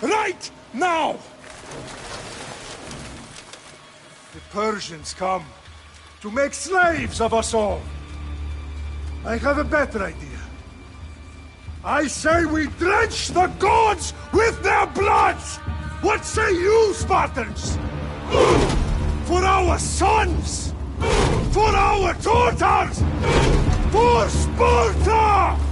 Right now! The Persians come to make slaves of us all. I have a better idea. I say we drench the gods with their bloods! What say you, Spartans? For our sons! For our daughters! For Sparta!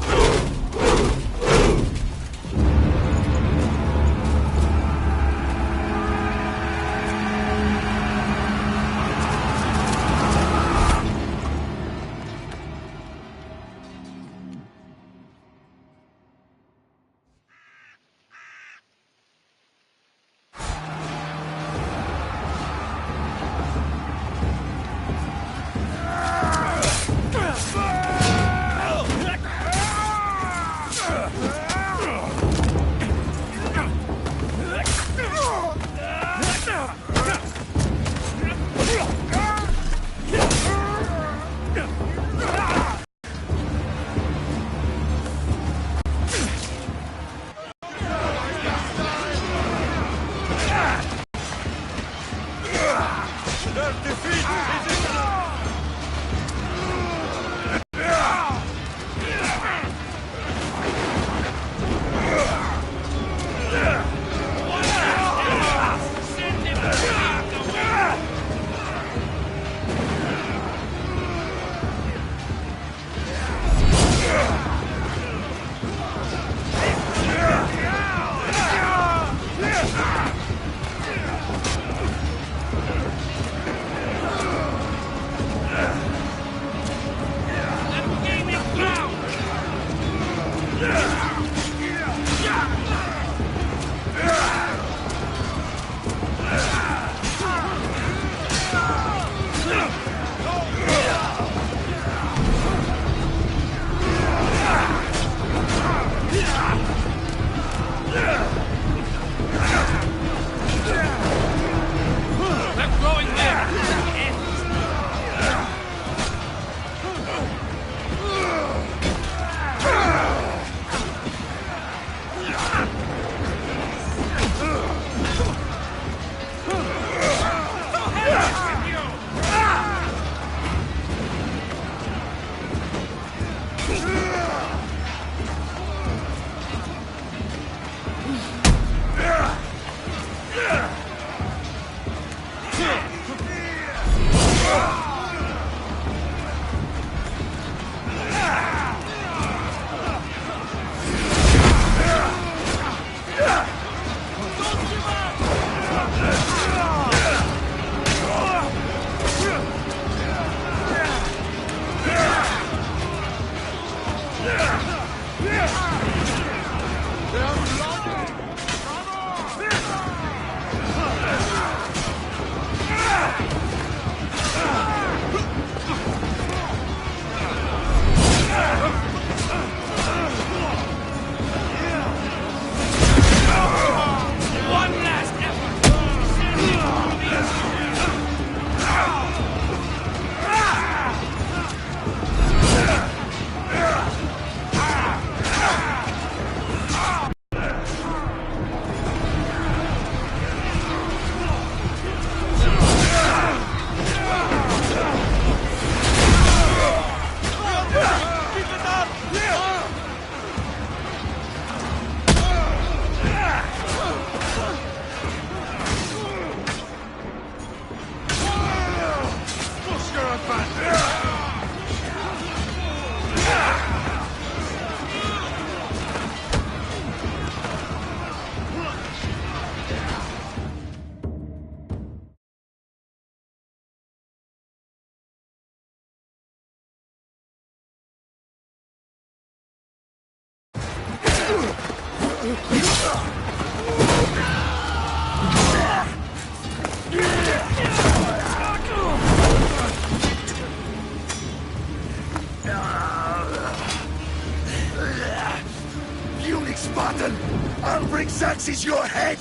I'll bring Xerxes your head!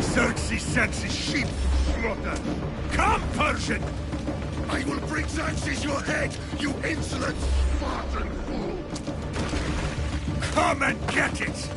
Xerxes sends his sheep to slaughter. Come, Persian! I will bring Xerxes your head, you insolent Spartan fool! Come and get it!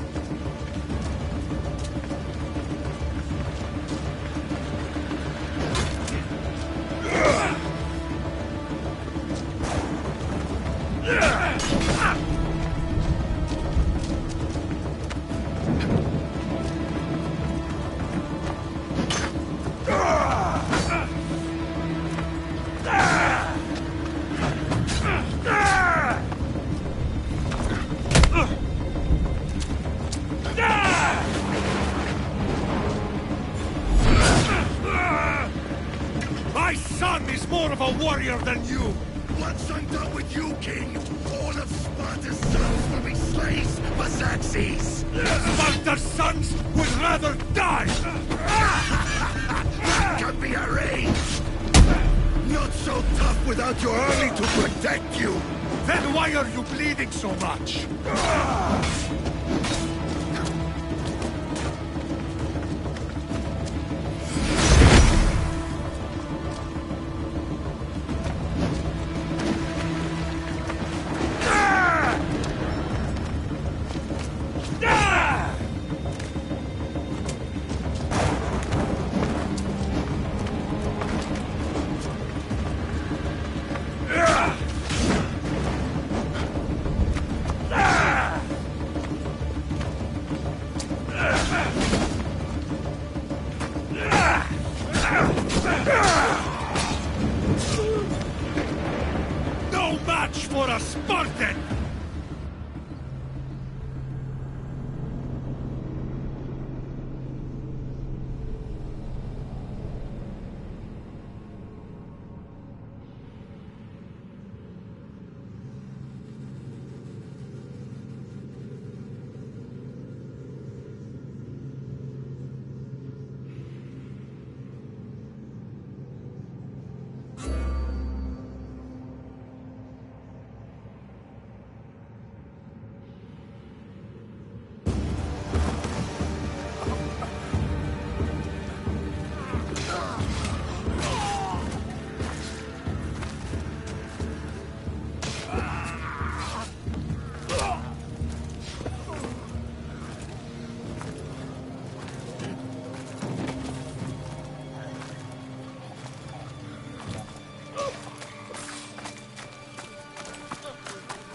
more of a warrior than you! Once I'm done with you, King, all of Sparta's sons will be slaves for Xerxes! Sparta's sons would rather die! That can be arranged! Not so tough without your army to protect you! Then why are you bleeding so much? No match for a Spartan!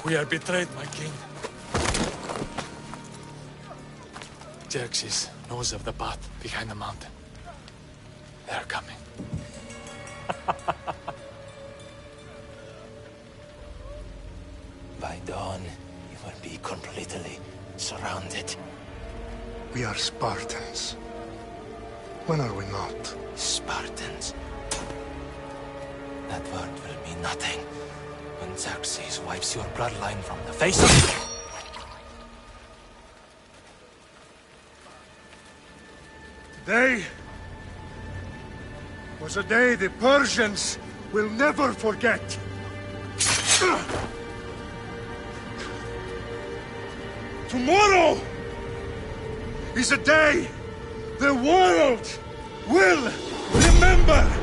We are betrayed, my king. Xerxes knows of the path behind the mountain. They are coming. By dawn, you will be completely surrounded. We are Spartans. When are we not? Spartans. That word will mean nothing when Xerxes wipes your bloodline from the face of... Today was a day the Persians will never forget. Tomorrow is a day the world will remember.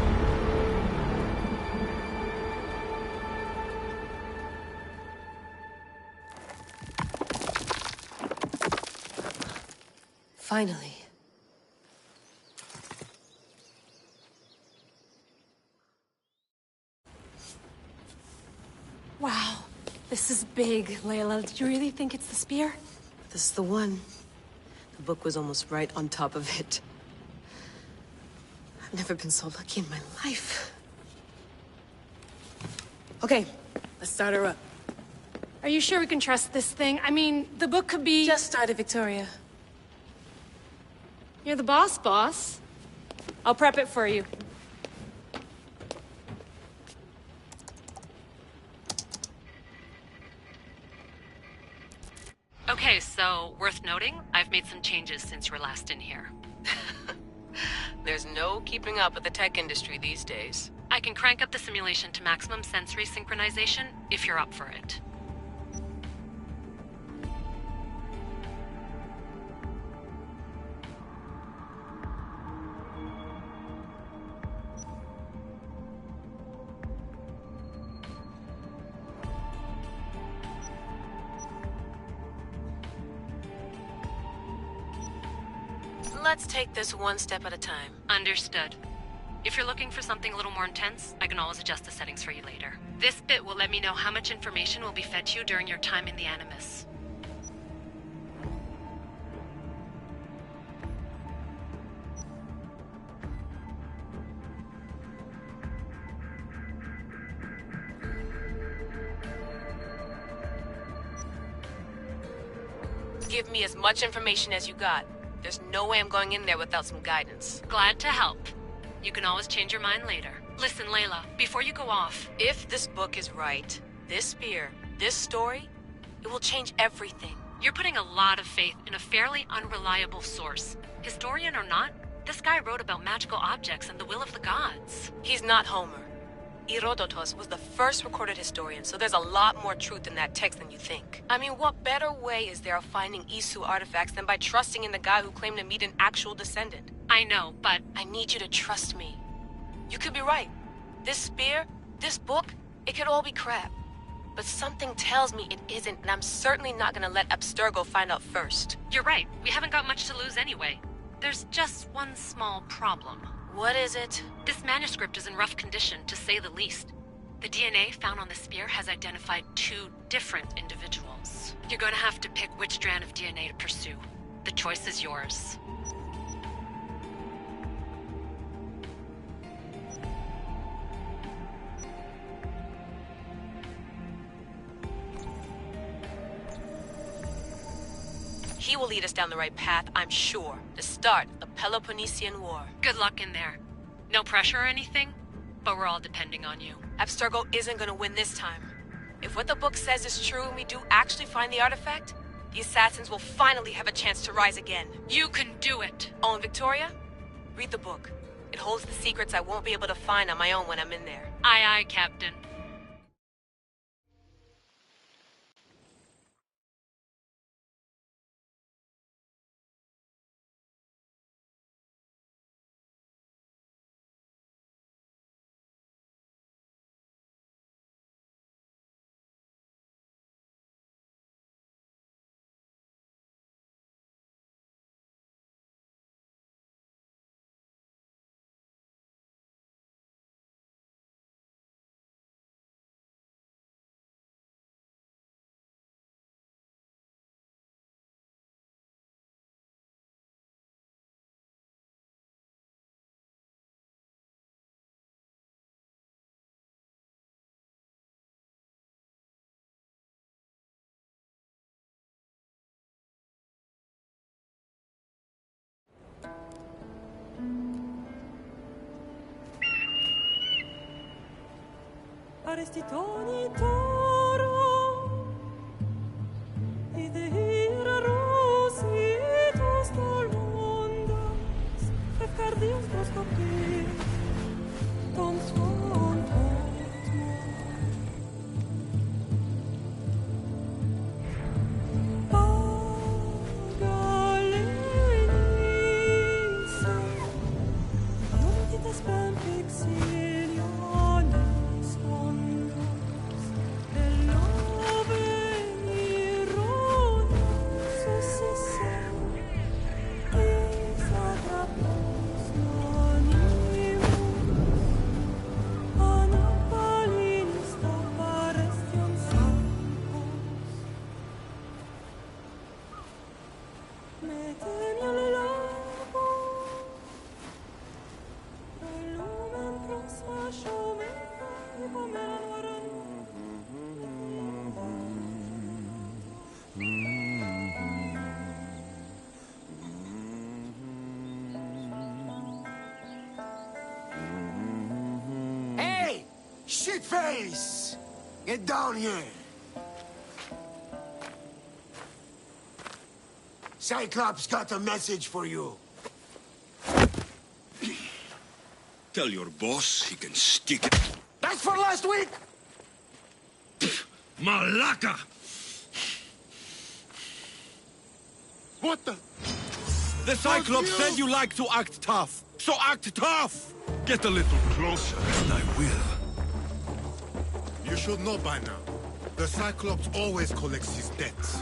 Finally. Wow, this is big, Layla. Did you really think it's the spear? This is the one. The book was almost right on top of it. I've never been so lucky in my life. Okay, let's start her up. Are you sure we can trust this thing? I mean, the book could be... Just started, Victoria. You're the boss. I'll prep it for you. Okay, so, worth noting, I've made some changes since you were last in here. There's no keeping up with the tech industry these days. I can crank up the simulation to maximum sensory synchronization, if you're up for it. Let's take this one step at a time. Understood. If you're looking for something a little more intense, I can always adjust the settings for you later. This bit will let me know how much information will be fed to you during your time in the Animus. Give me as much information as you got. There's no way I'm going in there without some guidance. Glad to help. You can always change your mind later. Listen, Layla, before you go off... If this book is right, this spear, this story, it will change everything. You're putting a lot of faith in a fairly unreliable source. Historian or not, this guy wrote about magical objects and the will of the gods. He's not Homer. Herodotus was the first recorded historian, so there's a lot more truth in that text than you think. I mean, what better way is there of finding Isu artifacts than by trusting in the guy who claimed to meet an actual descendant? I know, but... I need you to trust me. You could be right. This spear, this book, it could all be crap. But something tells me it isn't, and I'm certainly not gonna let Abstergo find out first. You're right. We haven't got much to lose anyway. There's just one small problem. What is it? This manuscript is in rough condition, to say the least. The DNA found on the spear has identified 2 different individuals. You're gonna have to pick which strand of DNA to pursue. The choice is yours. He will lead us down the right path, I'm sure. To start the Peloponnesian War. Good luck in there. No pressure or anything, but we're all depending on you. Abstergo isn't gonna win this time. If what the book says is true and we do actually find the artifact, the assassins will finally have a chance to rise again. You can do it! Oh, and Victoria? Read the book. It holds the secrets I won't be able to find on my own when I'm in there. Aye, aye, Captain. Arestitoni toro ide ira rositos tol mundos efcardios proskopir tom svon Pagalenisa Nuntitas pam pixilionis ondos Elovenironius successem Is atrapos nonimus Anapalinis taparestion sancos Metemi al lago Lumen prosmascio me come Hey! Shitface! Get down here! Cyclops got a message for you. Tell your boss he can stick it. That's for last week! Malaka! What the? The Cyclops you- said you like to act tough. So act tough! Get a little closer, and I will. You should know by now. The Cyclops always collects his debts.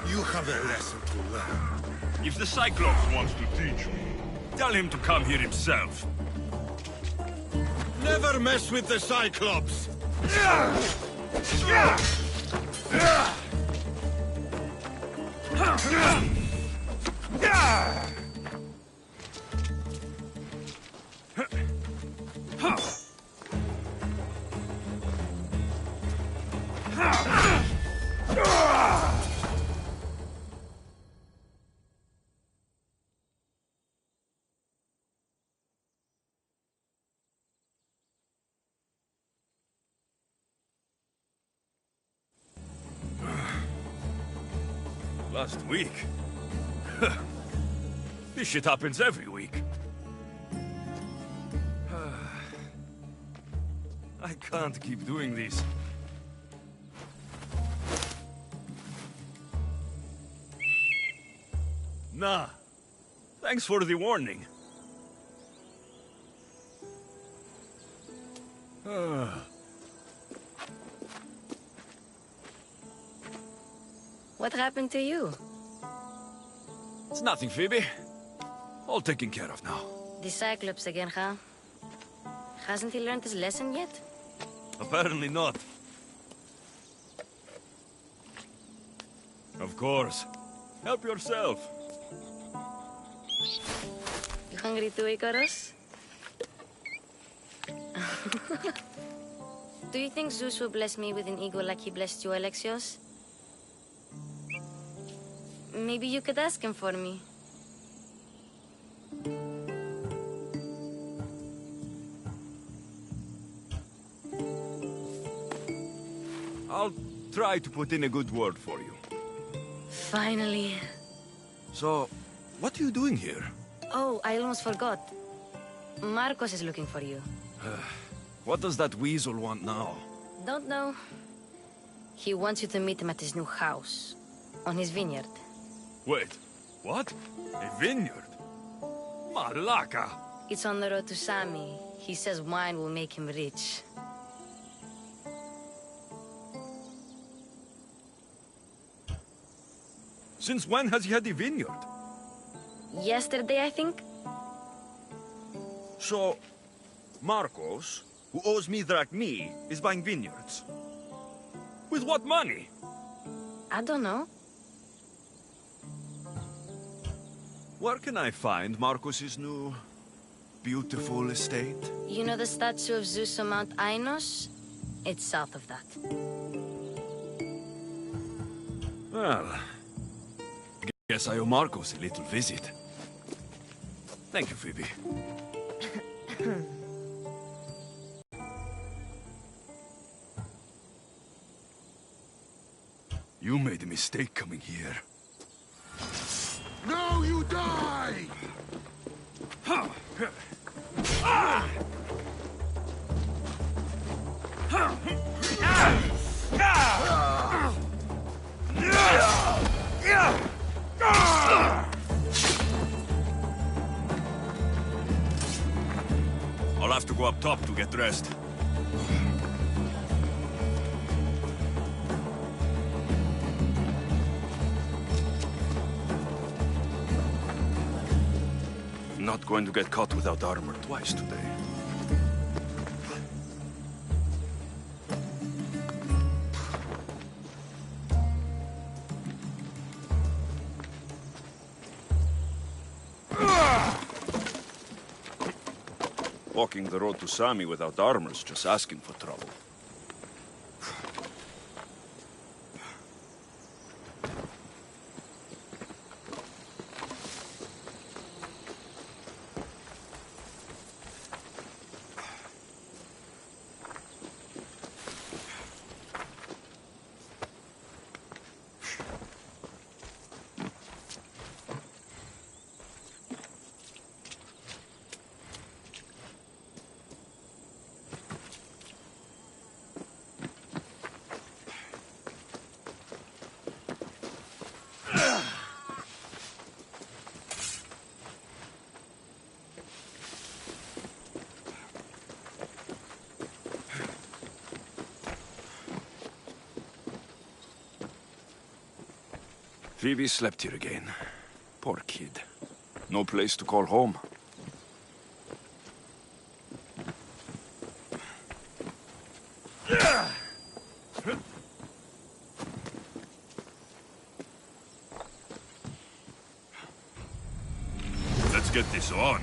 You have a lesson to learn. If the Cyclops wants to teach me, tell him to come here himself. Never mess with the Cyclops! Last week? This shit happens every week. I can't keep doing this. Nah. Thanks for the warning. What happened to you? It's nothing, Phoebe. All taken care of now. The Cyclops again, huh? Hasn't he learned his lesson yet? Apparently not. Of course. Help yourself. You hungry too, Icarus? Do you think Zeus will bless me with an ego like he blessed you, Alexios? Maybe you could ask him for me. I'll try to put in a good word for you. Finally. So, what are you doing here? Oh, I almost forgot. Marcos is looking for you. What does that weasel want now? Don't know. He wants you to meet him at his new house. On his vineyard. Wait, what? A vineyard? Malaka! It's on the road to Sami. He says wine will make him rich. Since when has he had a vineyard? Yesterday, I think? So, Marcos, who owes me drachmi, is buying vineyards. With what money? I don't know. Where can I find Marcos's new, beautiful estate? You know the statue of Zeus on Mount Ainos? It's south of that. Well, guess I owe Marcos a little visit. Thank you, Phoebe. You made a mistake coming here. Now you die! I'll have to go up top to get dressed. Not going to get caught without armor twice today. Walking the road to Sami without armor's just asking for trouble. Phoebe slept here again. Poor kid. No place to call home. Let's get this on.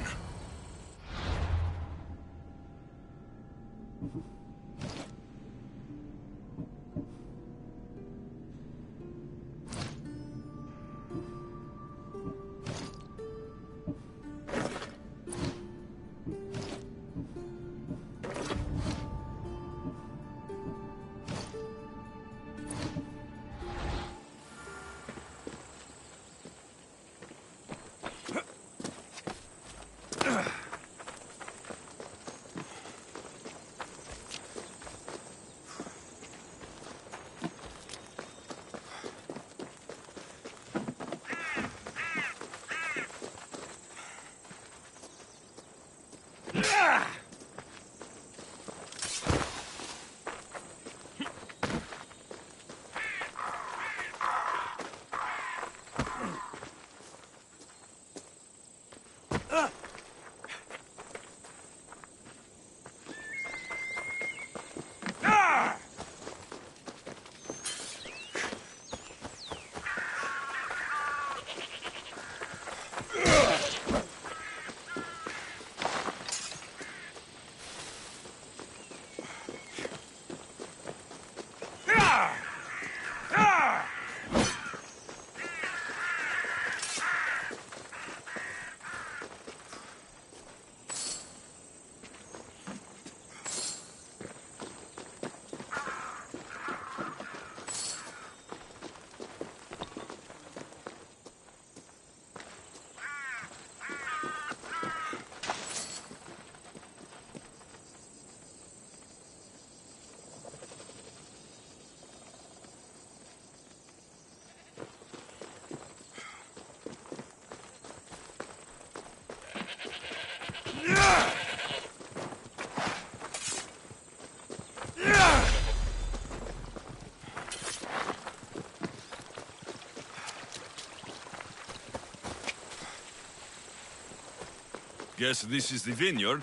Guess this is the vineyard.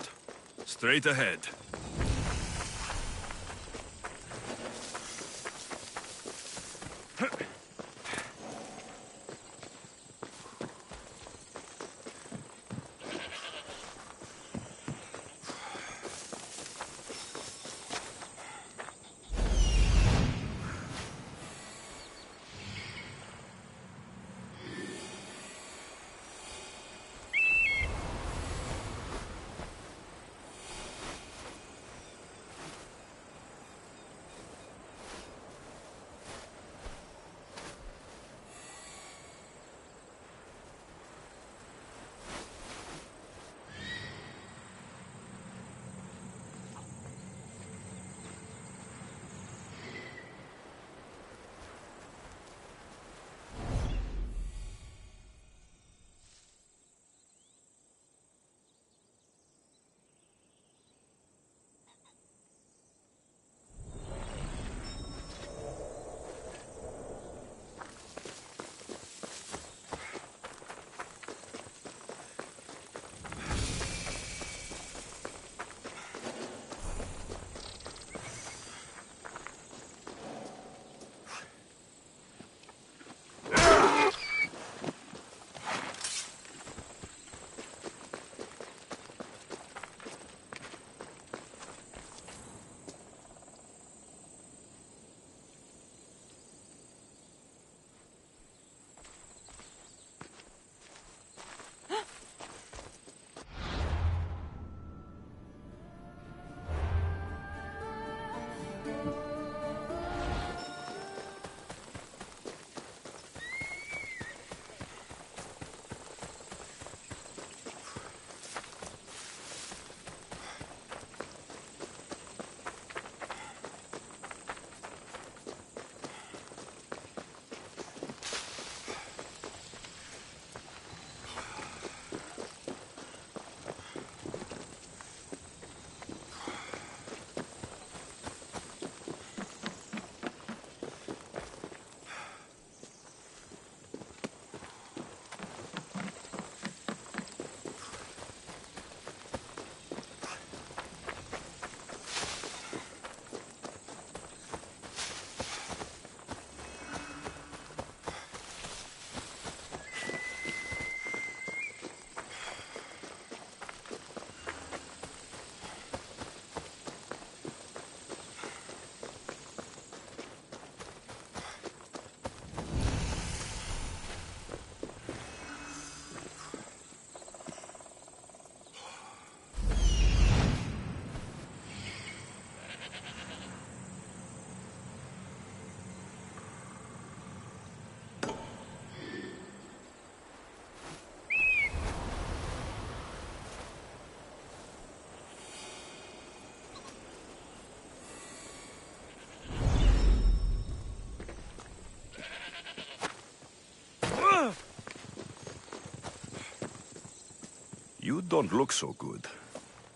Straight ahead. You don't look so good.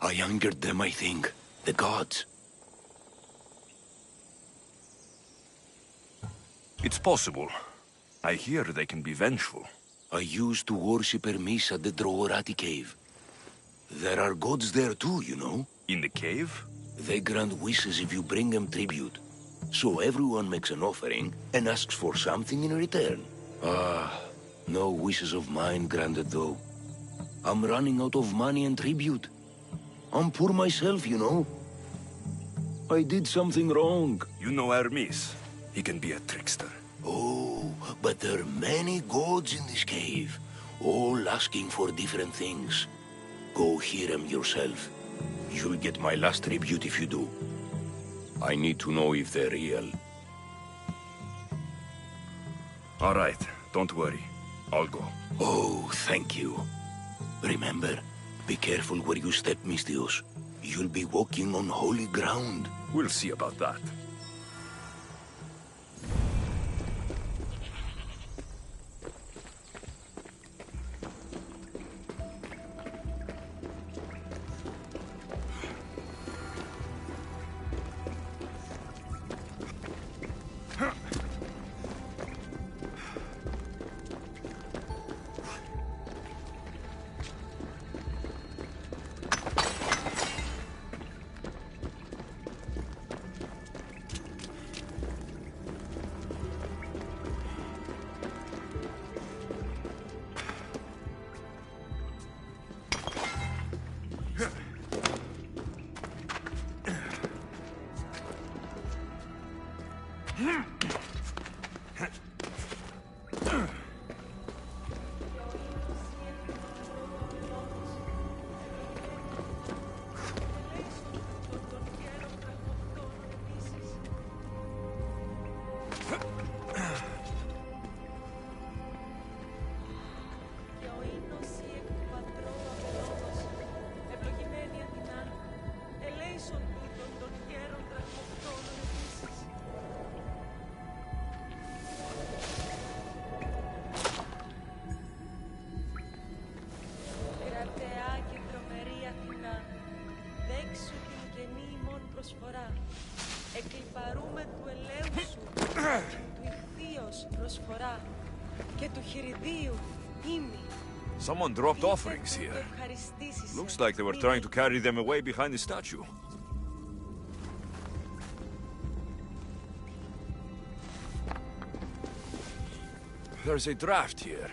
I angered them, I think. The gods. It's possible. I hear they can be vengeful. I used to worship Hermes at the Droorati cave. There are gods there too, you know. In the cave? They grant wishes if you bring them tribute. So everyone makes an offering and asks for something in return. Ah, no wishes of mine granted though. I'm running out of money and tribute. I'm poor myself, you know. I did something wrong. You know Hermes. He can be a trickster. Oh, but there are many gods in this cave, all asking for different things. Go hear them yourself. You'll get my last tribute if you do. I need to know if they're real. All right, don't worry. I'll go. Oh, thank you. Remember, be careful where you step, Mistios. You'll be walking on holy ground. We'll see about that. Εκλιπαρούμε του ελέου σου, του ηχθείος προσφορά και του χειριδίου ήμι. Someone dropped offerings here. Looks like they were trying to carry them away behind the statue. There's a draft here.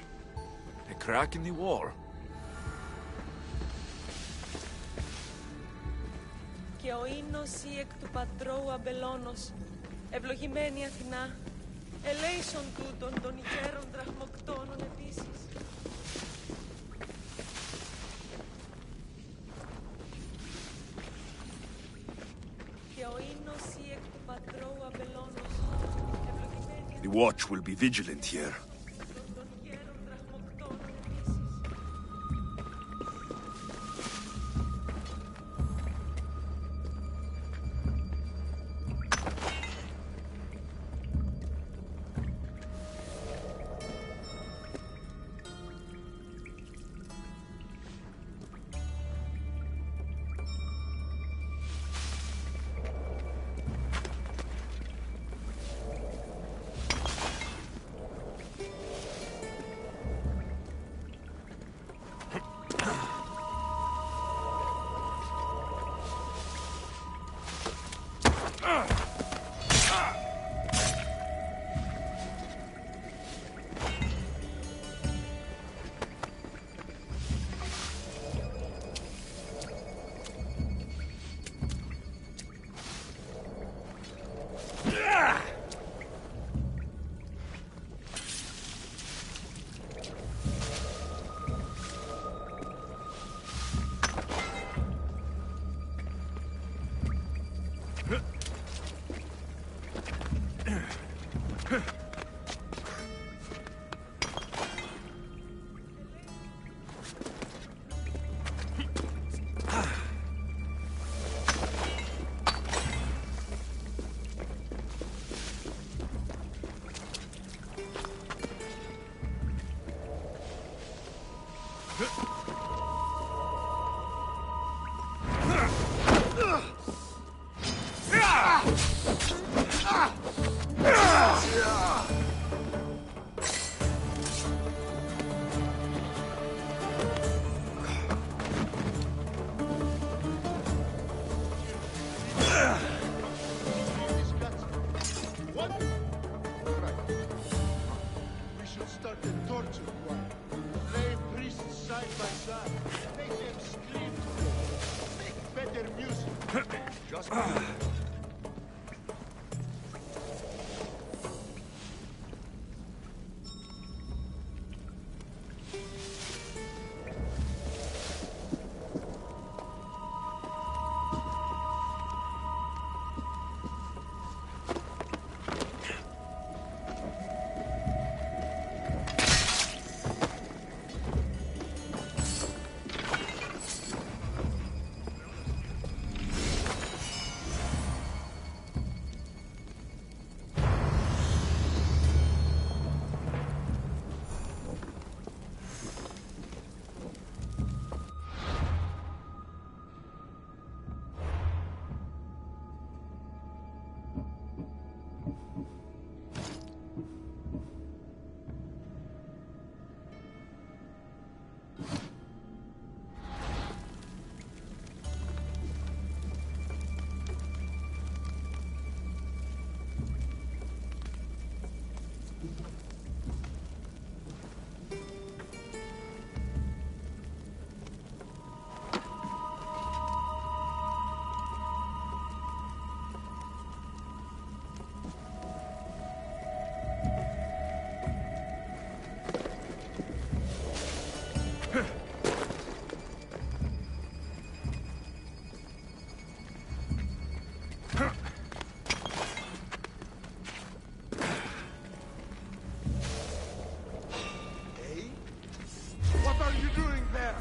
A crack in the wall. Και ο ίνος ή εκ του πατρώου αμπελώνος, ευλογημένη Αθηνά, ελέησον τούτων των ηχαίρων δραχμοκτώνων επίσης. Και ο ίνος ή εκ του πατρώου αμπελώνος, ευλογημένη Αθηνά. The watch will be vigilant here. Make them scream to you. Make better music. Just what are you doing there?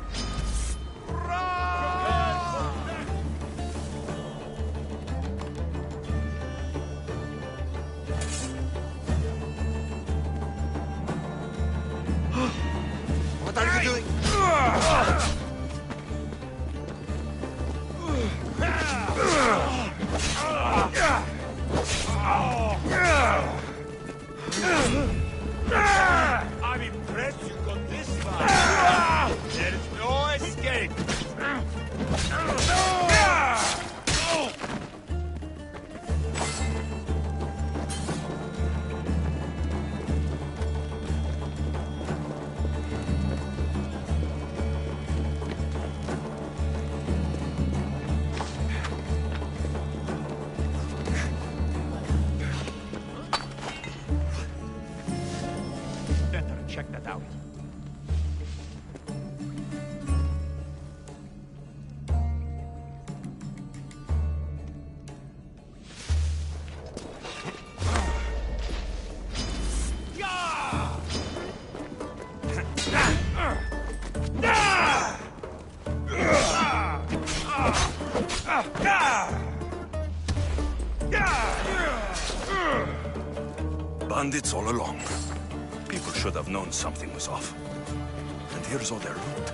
What are you doing? I'm impressed you got this far. There's no escape. Better check that out. Bandits all along. People should have known something was off. And here's all their loot.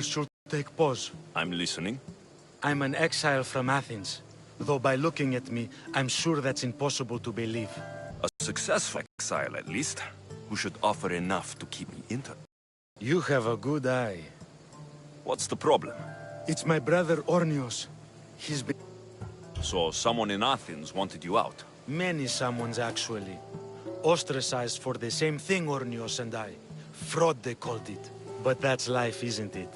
Should take pause. I'm listening. I'm an exile from Athens. Though by looking at me, I'm sure that's impossible to believe. A successful exile, at least, who should offer enough to keep me inter. You have a good eye. What's the problem? It's my brother Ornios. He's been... So someone in Athens wanted you out? Many someones, actually. Ostracized for the same thing, Ornios and I. Fraud, they called it. But that's life, isn't it?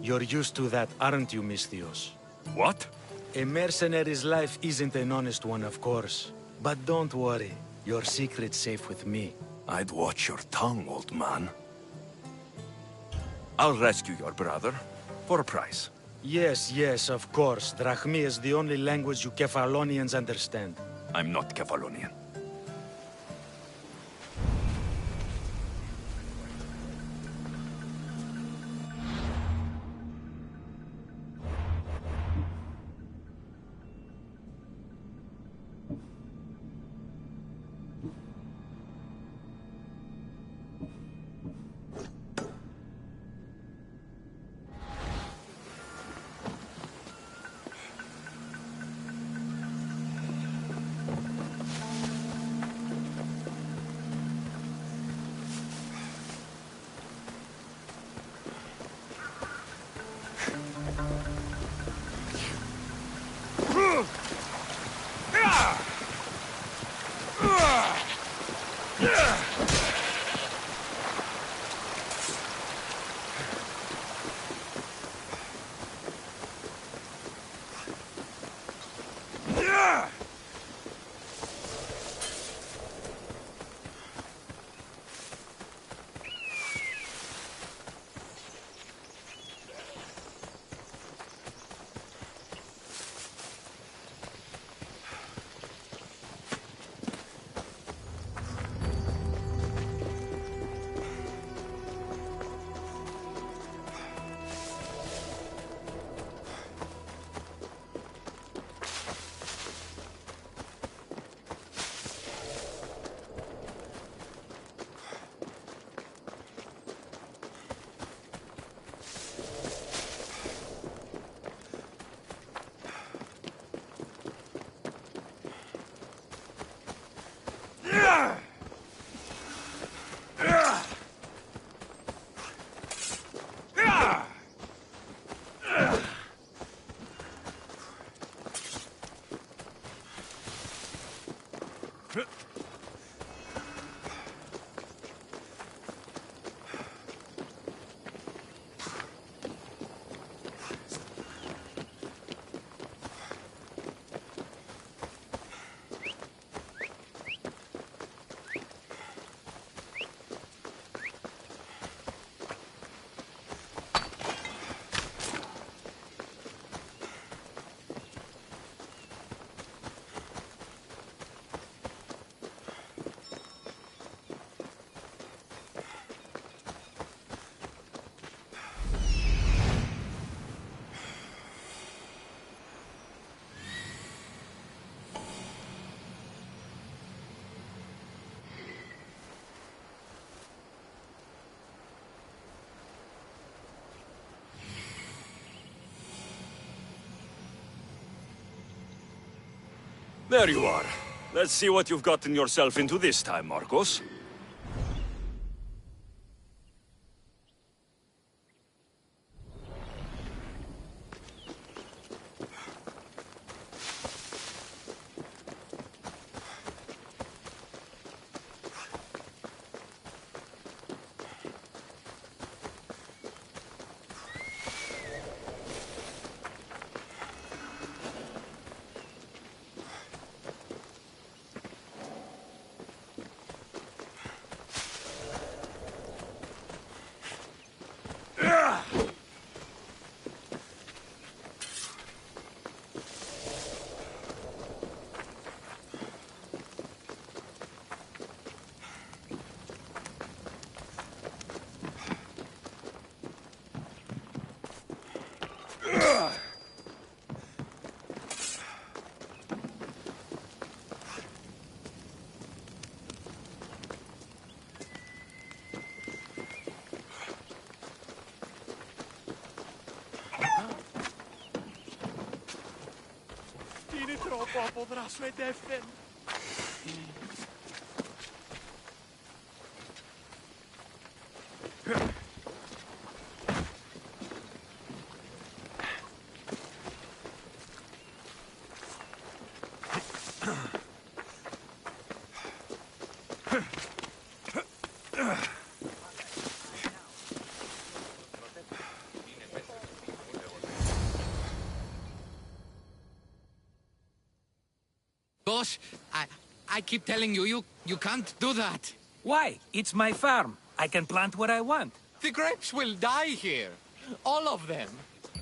You're used to that, aren't you, Misthios? What? A mercenary's life isn't an honest one, of course. But don't worry. Your secret's safe with me. I'd watch your tongue, old man. I'll rescue your brother, for a price. Yes, yes, of course. Drachmi is the only language you Kefalonians understand. I'm not Kefalonian. There you are. Let's see what you've gotten yourself into this time, Marcos. Podrà svedeffen. Boss, I keep telling you, you can't do that. Why? It's my farm. I can plant what I want. The grapes will die here. All of them.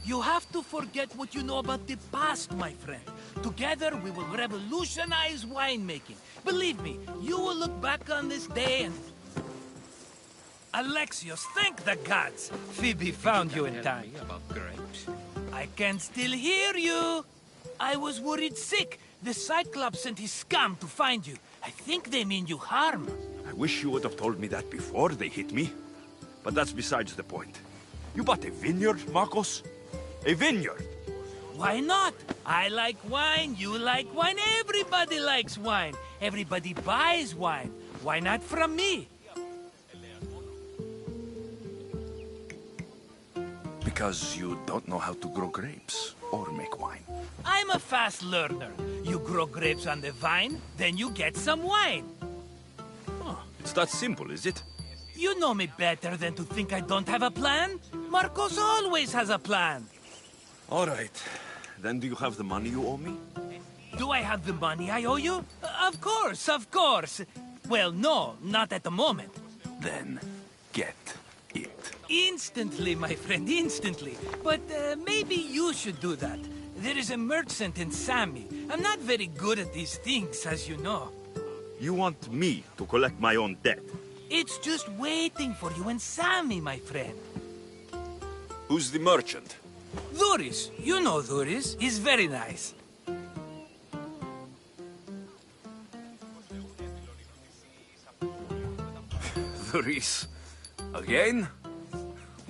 You have to forget what you know about the past, my friend. Together, we will revolutionize winemaking. Believe me, you will look back on this day and... Alexios, thank the gods! Phoebe found you in time. About grapes. I can still hear you! I was worried sick. The Cyclops sent his scum to find you. I think they mean you harm. I wish you would have told me that before they hit me. But that's besides the point. You bought a vineyard, Marcos? A vineyard? Why not? I like wine, you like wine, everybody likes wine. Everybody buys wine. Why not from me? Because you don't know how to grow grapes or make wine. I'm a fast learner. You grow grapes on the vine, then you get some wine. Oh, it It's that simple, is it? You know me better than to think I don't have a plan. Marcos always has a plan. All right. Then do you have the money you owe me? Do I have the money I owe you? Of course, of course. Well, no, not at the moment. Then get it. Instantly, my friend, instantly. But maybe you should do that. There is a merchant in Sami. I'm not very good at these things, as you know. You want me to collect my own debt? It's just waiting for you in Sami, my friend. Who's the merchant? Duris. You know Duris. He's very nice. Duris. Again?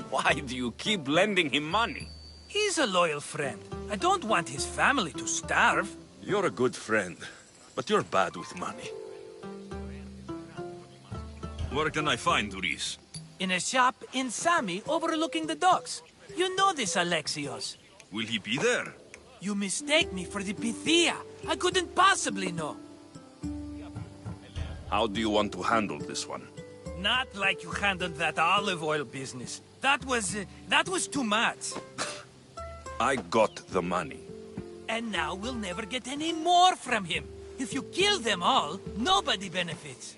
Why do you keep lending him money? He's a loyal friend. I don't want his family to starve. You're a good friend, but you're bad with money. Where can I find Duris? In a shop in Sami overlooking the docks. You know this, Alexios. Will he be there? You mistake me for the Pythia. I couldn't possibly know. How do you want to handle this one? Not like you handled that olive oil business. That was too much. I got the money. And now we'll never get any more from him. If you kill them all, nobody benefits.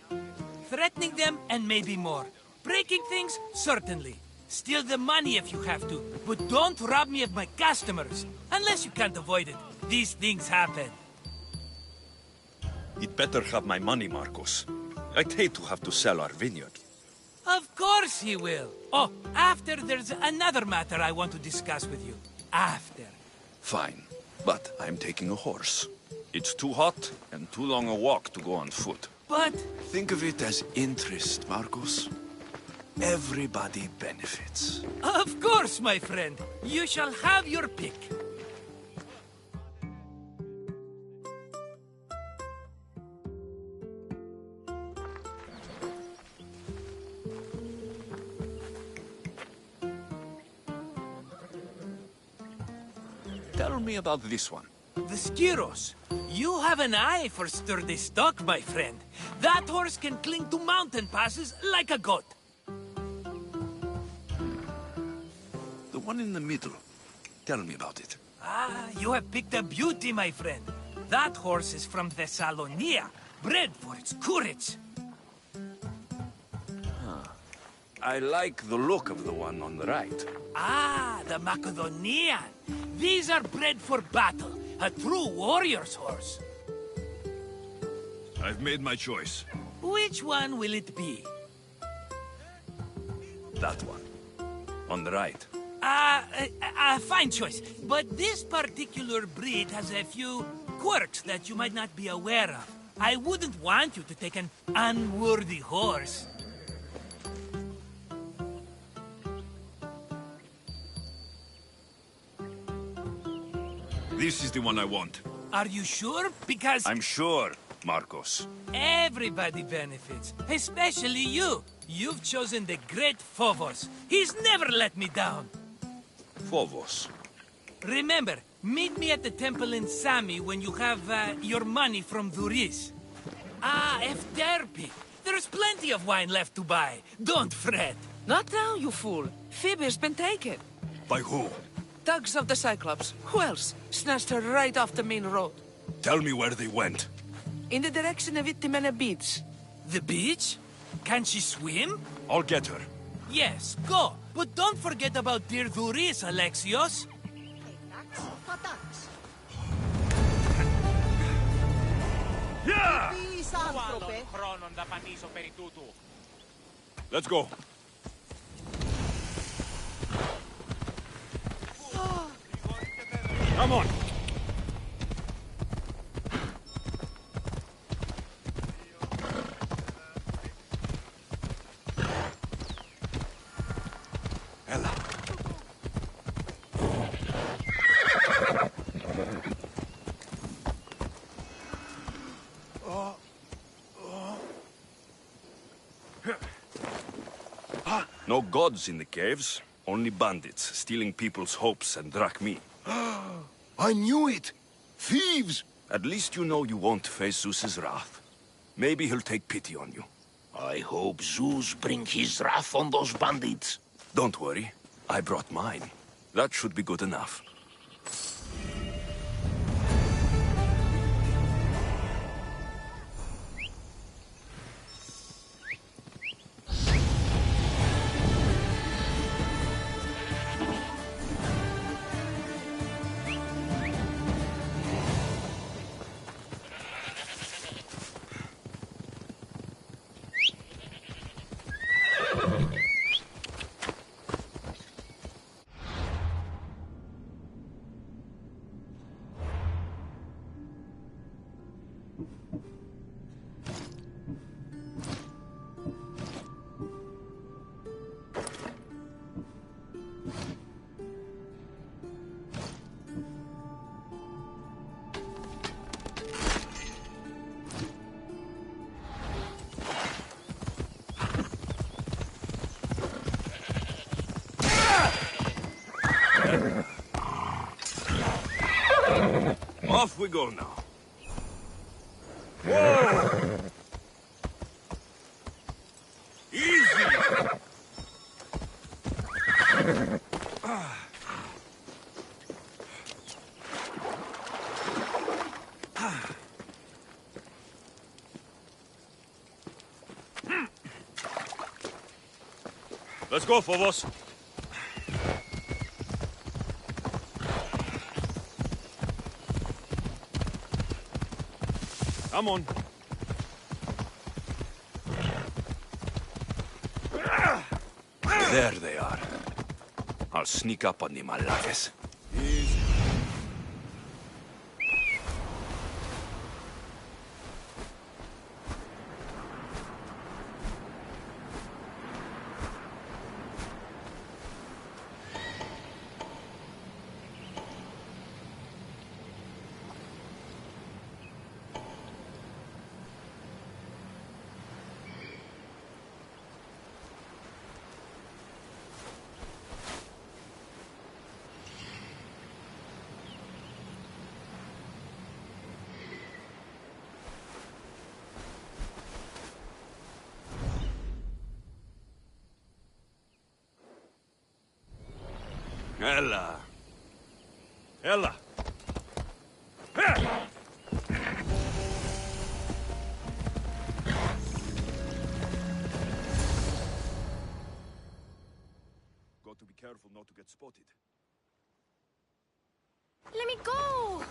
Threatening them, and maybe more. Breaking things, certainly. Steal the money if you have to, but don't rob me of my customers. Unless you can't avoid it. These things happen. He'd better have my money, Marcos. I'd hate to have to sell our vineyard. Of course he will. Oh, after there's another matter I want to discuss with you. After. Fine, but I'm taking a horse. It's too hot and too long a walk to go on foot. But... Think of it as interest, Marcos. Everybody benefits. Of course, my friend. You shall have your pick. Tell me about this one. The Skiros. You have an eye for sturdy stock, my friend. That horse can cling to mountain passes like a goat. The one in the middle. Tell me about it. Ah, you have picked a beauty, my friend. That horse is from Thessalonia, bred for its courage. I like the look of the one on the right. Ah, the Macedonian. These are bred for battle. A true warrior's horse. I've made my choice. Which one will it be? That one. On the right. Fine choice. But this particular breed has a few quirks that you might not be aware of. I wouldn't want you to take an unworthy horse. This is the one I want. Are you sure? Because... I'm sure, Marcos. Everybody benefits, especially you. You've chosen the great Phobos. He's never let me down. Phobos. Remember, meet me at the temple in Sami when you have your money from Duris. Ah, Efterpi. There's plenty of wine left to buy. Don't fret. Not now, you fool. Phoebe's been taken. By who? Thugs of the Cyclops. Who else? Snatched her right off the main road. Tell me where they went. In the direction of Itimena Beach. The beach? Can she swim? I'll get her. Yes, go. But don't forget about dear Duris, Alexios. Yeah! Let's go. Come on. Ella. No gods in the caves, only bandits stealing people's hopes and drachmi. I knew it! Thieves! At least you know you won't face Zeus's wrath. Maybe he'll take pity on you. I hope Zeus bring his wrath on those bandits. Don't worry. I brought mine. That should be good enough. Off we go now. Whoa! Easy! Let's go, Phobos. Come on. There they are. I'll sneak up on the Malakas. Easy. Ella. Ella. Got to be careful not to get spotted. Let me go!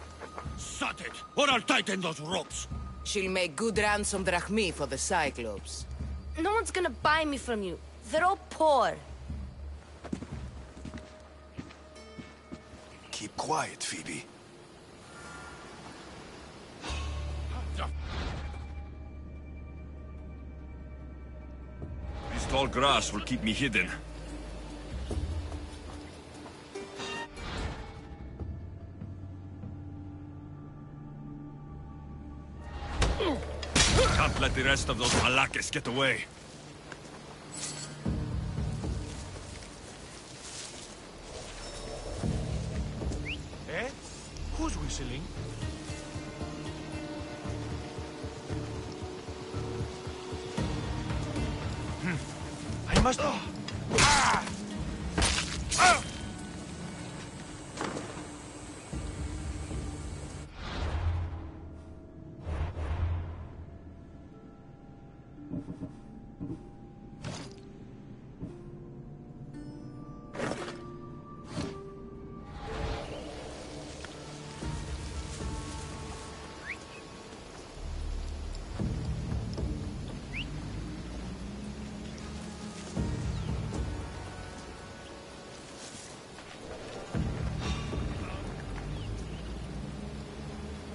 Shut it, or I'll tighten those ropes. She'll make good ransom drachmi for the Cyclops. No one's gonna buy me from you. They're all poor. Keep quiet, Phoebe. This tall grass will keep me hidden. Can't let the rest of those Malakis get away. Who's whistling? I must...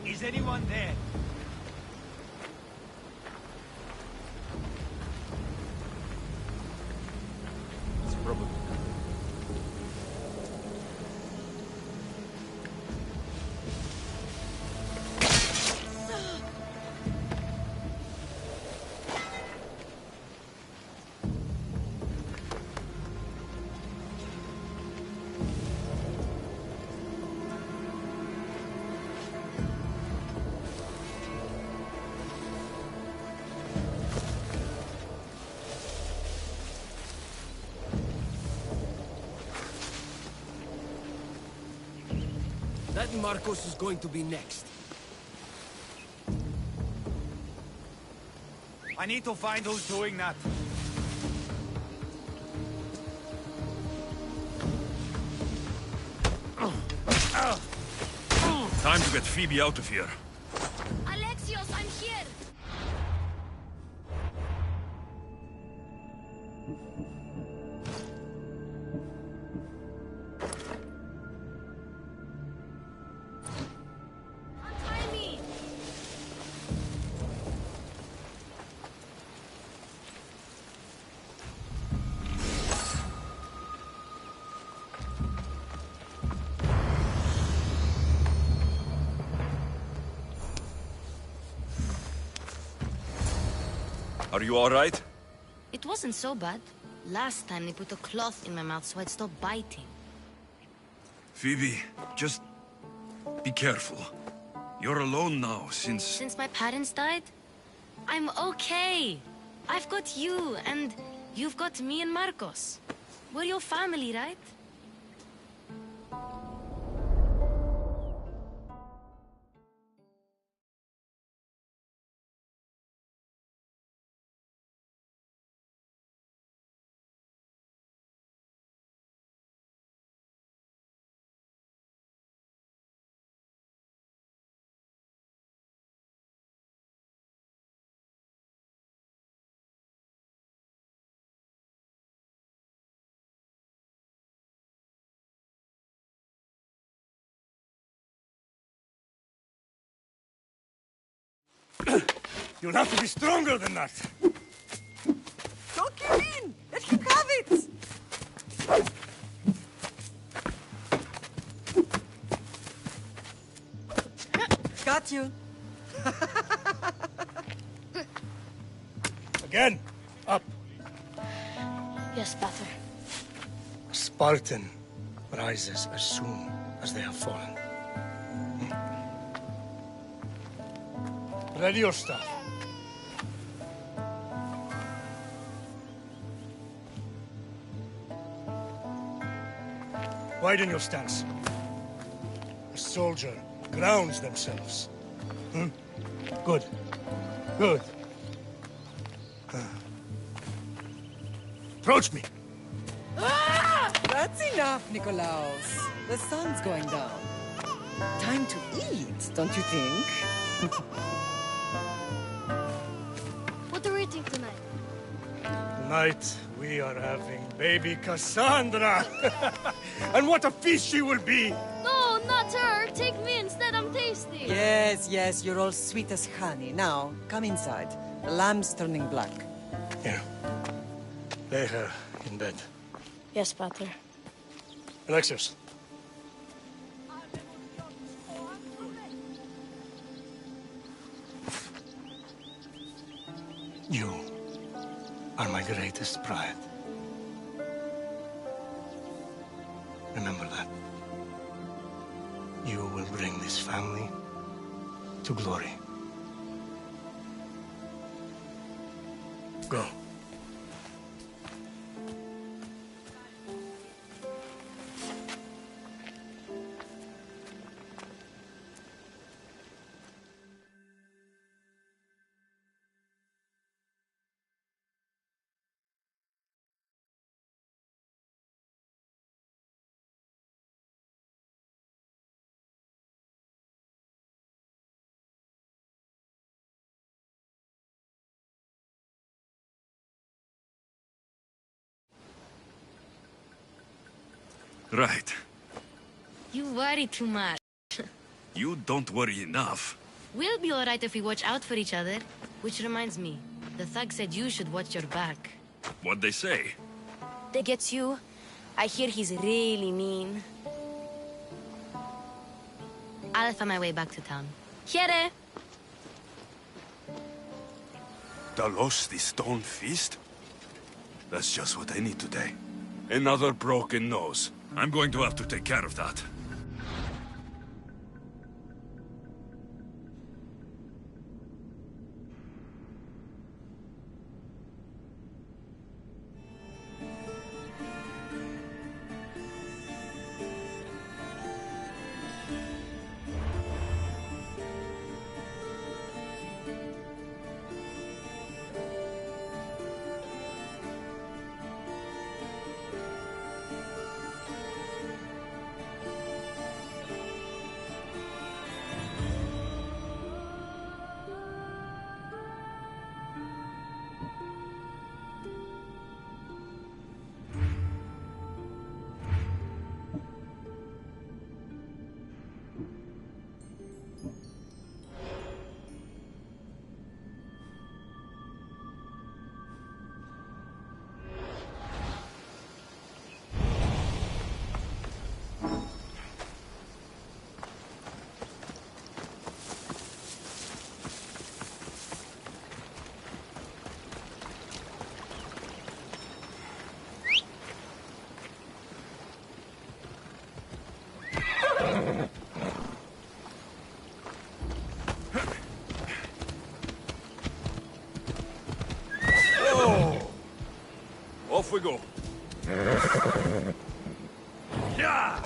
Is anyone there? It's probably... Marcos is going to be next. I need to find who's doing that. Time to get Phoebe out of here. Alexios, I'm here! Untie me! Are you alright? It wasn't so bad. Last time they put a cloth in my mouth so I'd stop biting. Phoebe, just be careful. You're alone now since... Since my parents died? I'm okay. I've got you, and you've got me and Marcos. We're your family, right? You'll have to be stronger than that. Don't give in! Let him have it! Got you. Again. Up. Yes, Pater. A Spartan rises as soon as they have fallen. Ready your stuff. Widen your stance. A soldier grounds themselves. Good. Good. Approach me. Ah! That's enough, Nikolaos. The sun's going down. Time to eat, don't you think? What are we eating tonight? Tonight, we are having baby Cassandra. And what a feast she will be! No, not her! Take me instead, I'm tasty! Yes, yes, you're all sweet as honey. Now, come inside. The lamb's turning black. Here. Lay her in bed. Yes, Pater. Alexios. You are my greatest pride. Remember that. You will bring this family to glory. Go. Right. You worry too much. You don't worry enough. We'll be alright if we watch out for each other. Which reminds me, the thug said you should watch your back. What'd they say? They get you. I hear he's really mean. I'll find my way back to town. Here! Dalos, the stone feast? That's just what I need today. Another broken nose. I'm going to have to take care of that. Off we go. Yeah!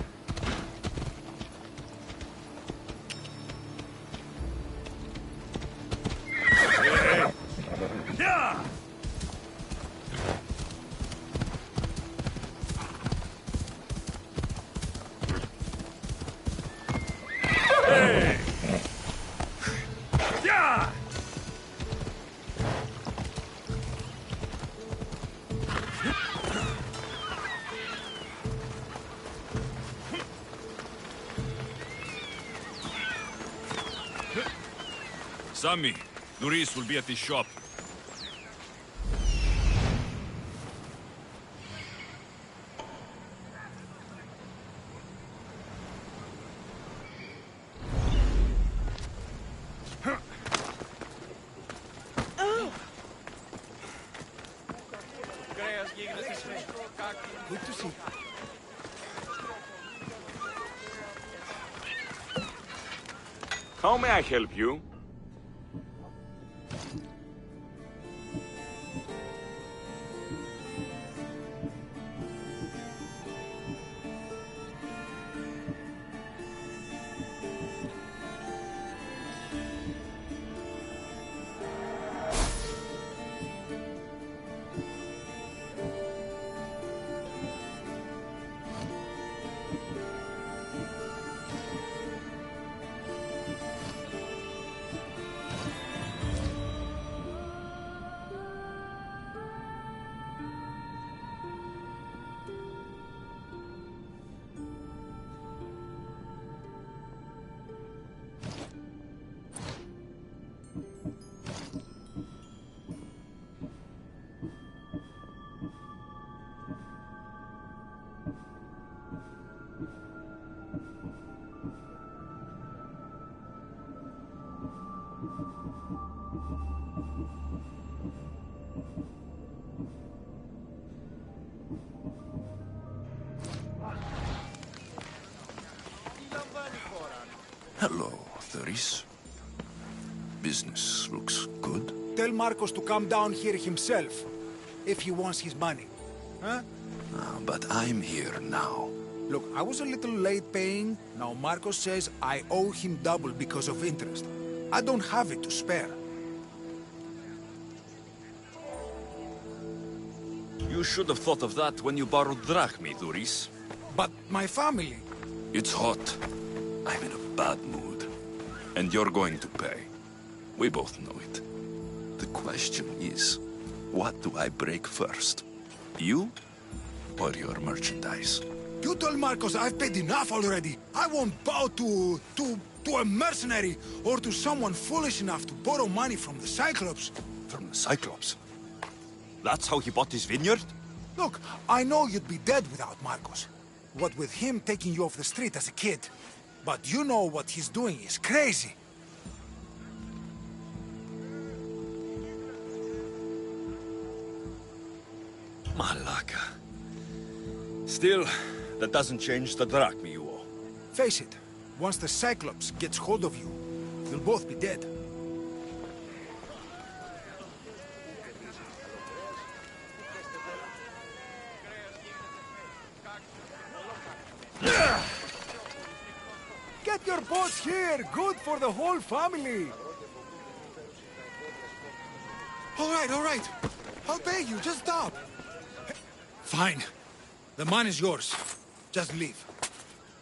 Hey. Yeah! Hey! Yeah! Sammy, Luis will be at the shop. Good to see. How may I help you? Hello, Theris. Business looks good. Tell Marcos to come down here himself, if he wants his money. Huh? But I'm here now. Look, I was a little late paying. Now Marcos says I owe him double because of interest. I don't have it to spare. You should have thought of that when you borrowed drachmi, Duris. But my family... It's hot. I'm in a bad mood. And you're going to pay. We both know it. The question is, what do I break first? You or your merchandise? You told Marcos I've paid enough already. I won't bow to a mercenary or to someone foolish enough to borrow money from the Cyclops. From the Cyclops? That's how he bought his vineyard? Look, I know you'd be dead without Marcos. What with him taking you off the street as a kid. But you know what he's doing is crazy. Malaka. Still, that doesn't change the drachmi you owe. Face it, once the Cyclops gets hold of you, you'll both be dead. Get your boss here! Good for the whole family! All right. I'll pay you, just stop. Fine. The money is yours. Just leave.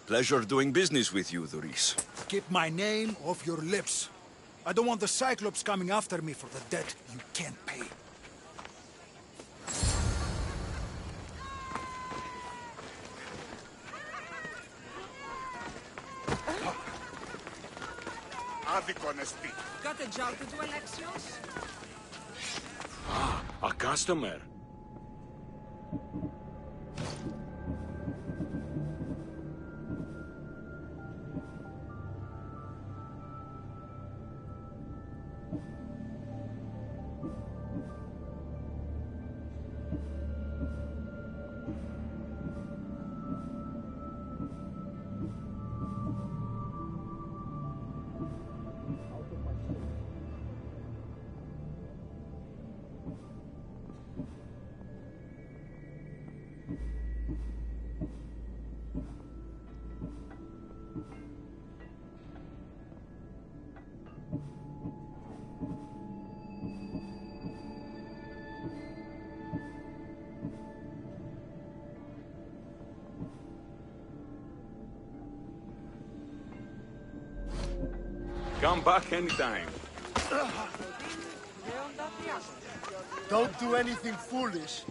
Pleasure doing business with you, Duris. Keep my name off your lips. I don't want the Cyclops coming after me for the debt you can't pay. Got a job to do, Alexios? Ah, a customer. come back anytime. Don't do anything foolish.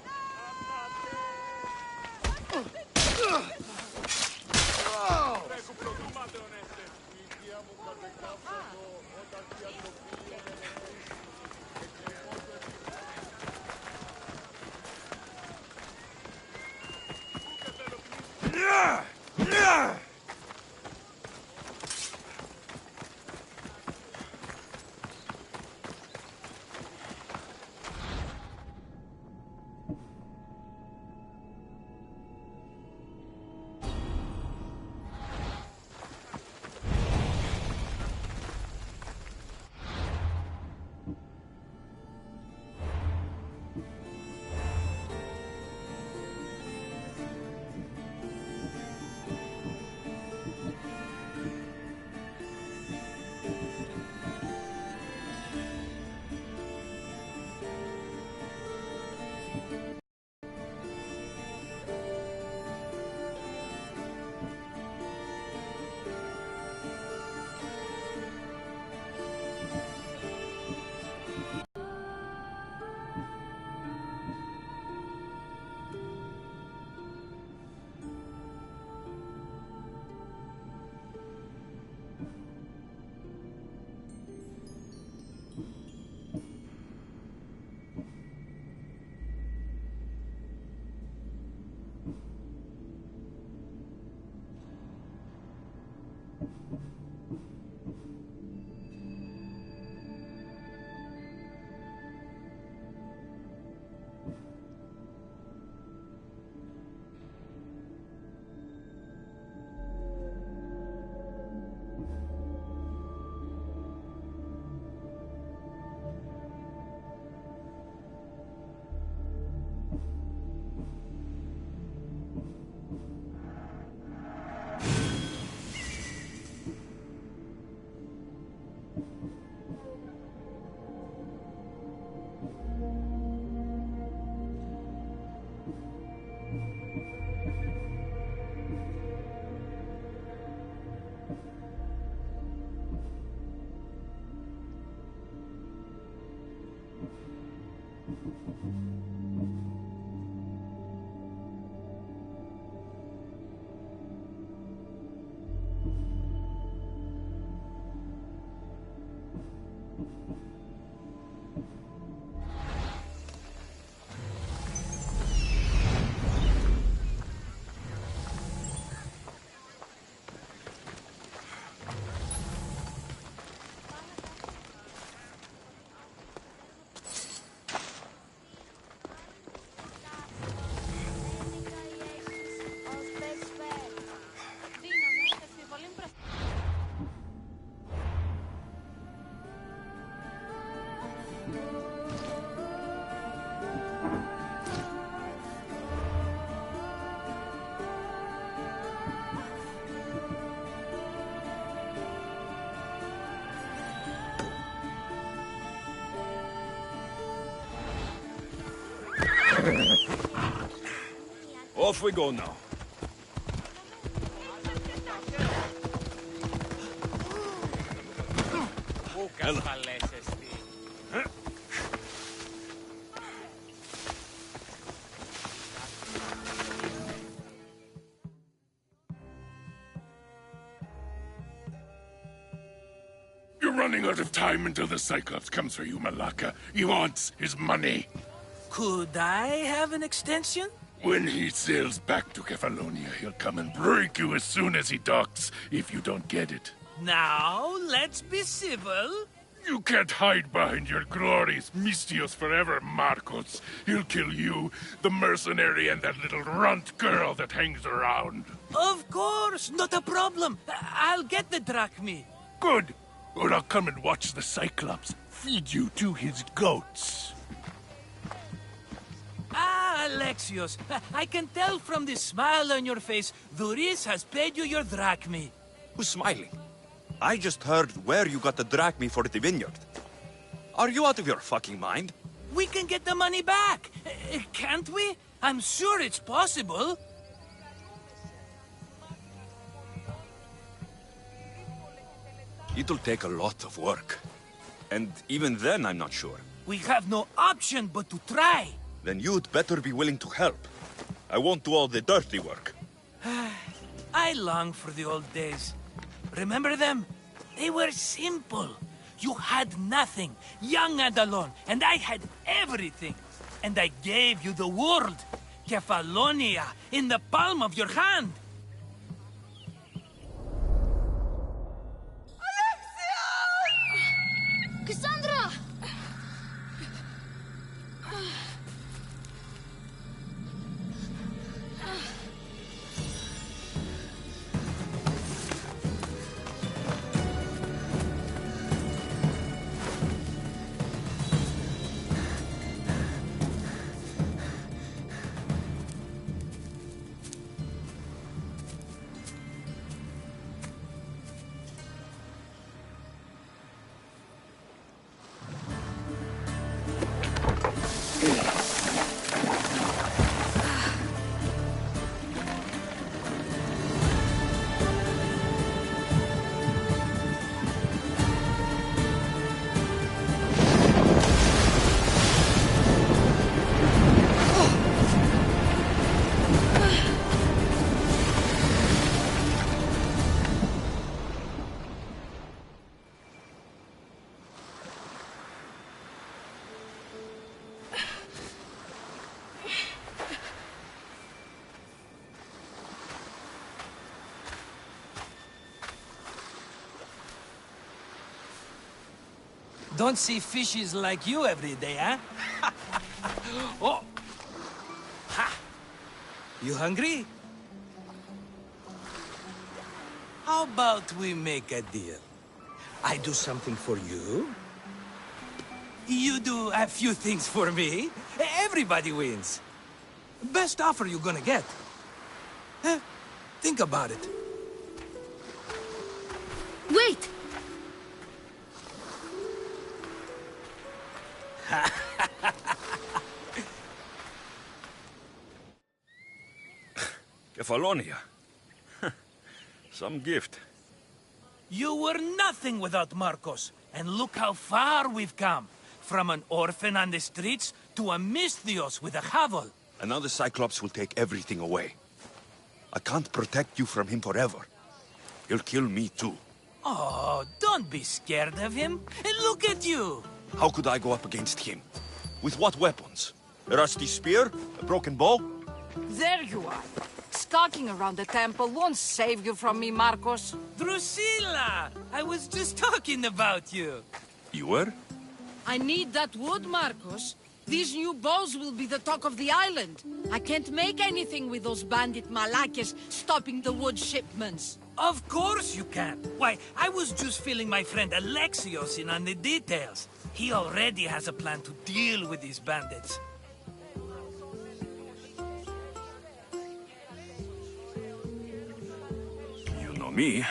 Off we go now. You're running out of time until the Cyclops comes for you, Malaka. He wants his money. Could I have an extension? When he sails back to Kefalonia, he'll come and break you as soon as he docks, if you don't get it. Now, let's be civil. You can't hide behind your glorious Mistios forever, Marcos. He'll kill you, the mercenary, and that little runt girl that hangs around. Of course, not a problem. I'll get the drachmi. Good. Or I'll come and watch the Cyclops feed you to his goats. Ah, Alexios, I can tell from the smile on your face, Duris has paid you your drachmi. Who's smiling? I just heard where you got the drachmi for the vineyard. Are you out of your fucking mind? We can get the money back, can't we? I'm sure it's possible. It It'll take a lot of work. And even then, I'm not sure. We have no option but to try. Then you'd better be willing to help. I won't do all the dirty work. I long for the old days. Remember them? They were simple. You had nothing, young and alone, and I had everything. And I gave you the world, Kefalonia, in the palm of your hand. Cassandra! Don't see fishes like you every day, huh? Oh! Ha! You hungry? How about we make a deal? I do something for you. You do a few things for me. Everybody wins. Best offer you're gonna get. Huh? Think about it. Wait! Kefalonia. Some gift. You were nothing without Marcos, and look how far we've come. From an orphan on the streets to a Misthios with a hovel. And now the Cyclops will take everything away. I can't protect you from him forever. He'll kill me too. Oh, don't be scared of him. And look at you. How could I go up against him? With what weapons? A rusty spear? A broken bow? There you are. Skulking around the temple won't save you from me, Marcos. Drusilla! I was just talking about you. You were? I need that wood, Marcos. These new bows will be the talk of the island. I can't make anything with those bandit malakes stopping the wood shipments. Of course you can. Why, I was just filling my friend Alexios in on the details. He already has a plan to deal with these bandits. You know me,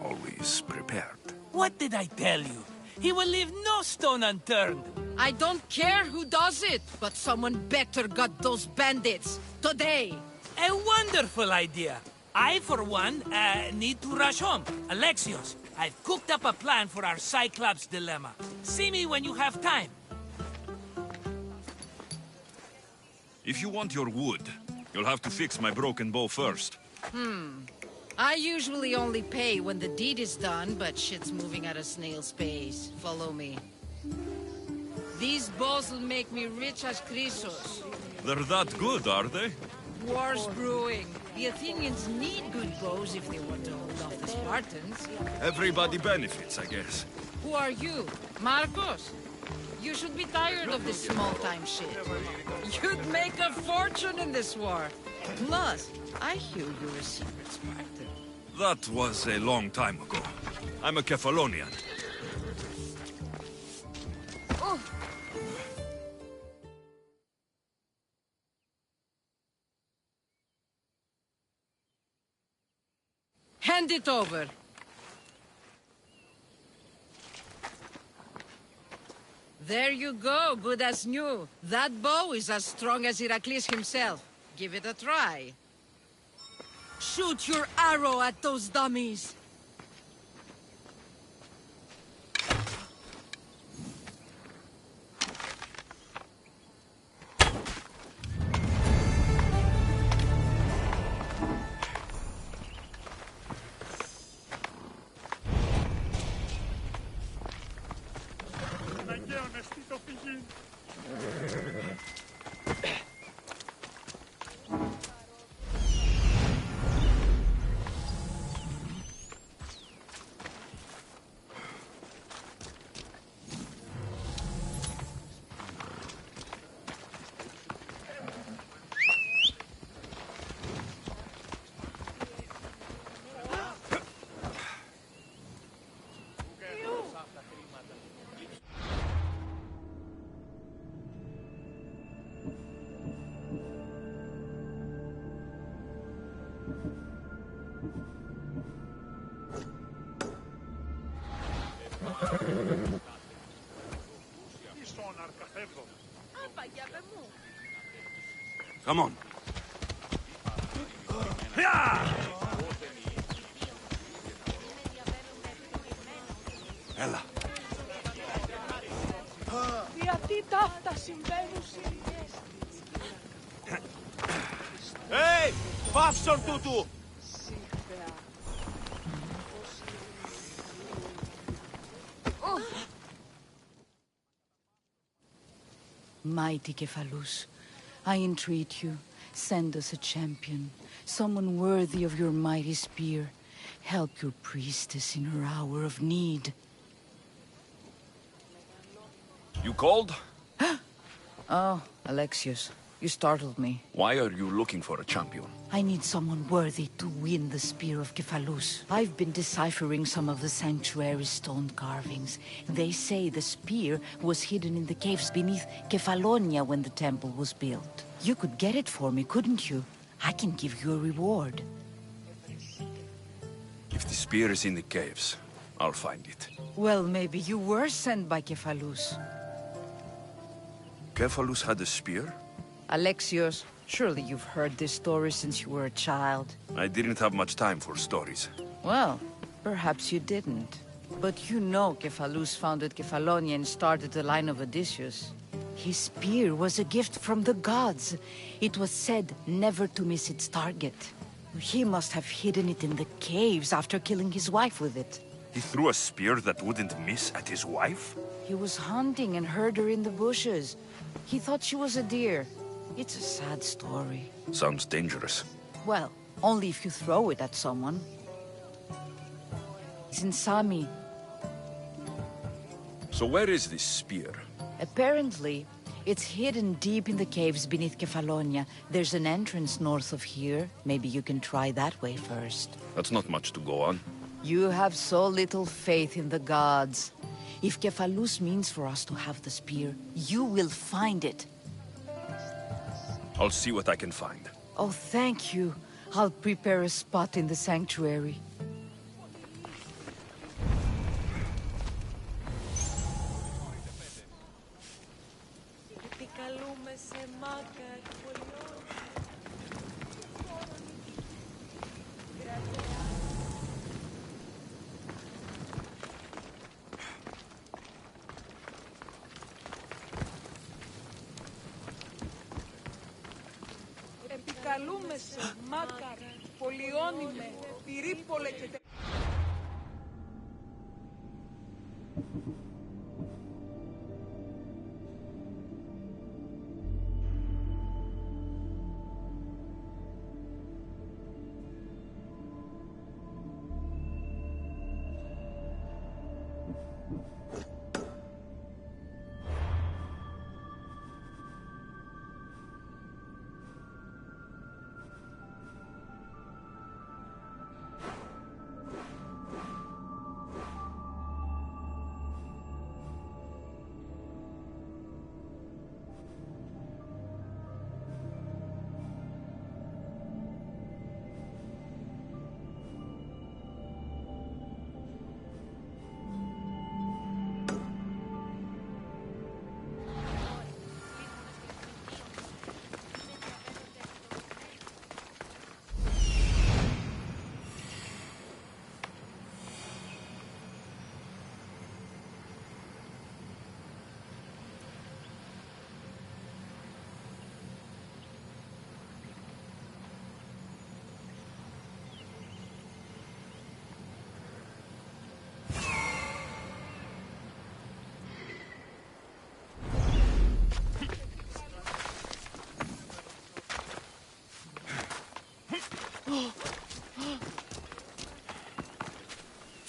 always prepared. What did I tell you? He will leave no stone unturned. I don't care who does it, but someone better got those bandits. Today. A wonderful idea. I, for one, need to rush home. Alexios, I've cooked up a plan for our Cyclops dilemma. See me when you have time. If you want your wood, you'll have to fix my broken bow first. I usually only pay when the deed is done, but shit's moving at a snail's pace. Follow me. These bows will make me rich as Chrysos. They're that good, are they? War's brewing. The Athenians need good bows if they want to hold off the Spartans. Everybody benefits, I guess. Who are you? Marcos? You should be tired of this small-time shit. You'd make a fortune in this war. Plus, I hear you're a secret Spartan. That was a long time ago. I'm a Kefalonian. Oh. Hand it over. There you go, good as new. That bow is as strong as Heracles himself. Give it a try. Shoot your arrow at those dummies. Come on. Ella. Γιατί τα αυτά συμβαίνουν συνήθως. Hey! Πάψον τούτου! Mighty Kephalus, I entreat you, send us a champion, someone worthy of your mighty spear. Help your priestess in her hour of need. You called? Oh, Alexios, you startled me. Why are you looking for a champion? I need someone worthy to win the spear of Kephalus. I've been deciphering some of the sanctuary's stone carvings. They say the spear was hidden in the caves beneath Kefalonia when the temple was built. You could get it for me, couldn't you? I can give you a reward. If the spear is in the caves, I'll find it. Well, maybe you were sent by Kephalus. Kephalus had a spear? Alexios, surely you've heard this story since you were a child. I didn't have much time for stories. Well, perhaps you didn't. But you know Kephalus founded Kefalonia and started the line of Odysseus. His spear was a gift from the gods. It was said never to miss its target. He must have hidden it in the caves after killing his wife with it. He threw a spear that wouldn't miss at his wife? He was hunting and heard her in the bushes. He thought she was a deer. It's a sad story. Sounds dangerous. Well, only if you throw it at someone. It's in Sami. So where is this spear? Apparently, it's hidden deep in the caves beneath Kefalonia. There's an entrance north of here. Maybe you can try that way first. That's not much to go on. You have so little faith in the gods. If Kephalus means for us to have the spear, you will find it. I'll see what I can find. Oh, thank you. I'll prepare a spot in the sanctuary. Επικαλούμε σε μάγκα εκβολιών. Επικαλούμε σε μάκαρ, πολιόνιμε, πυρίπολε και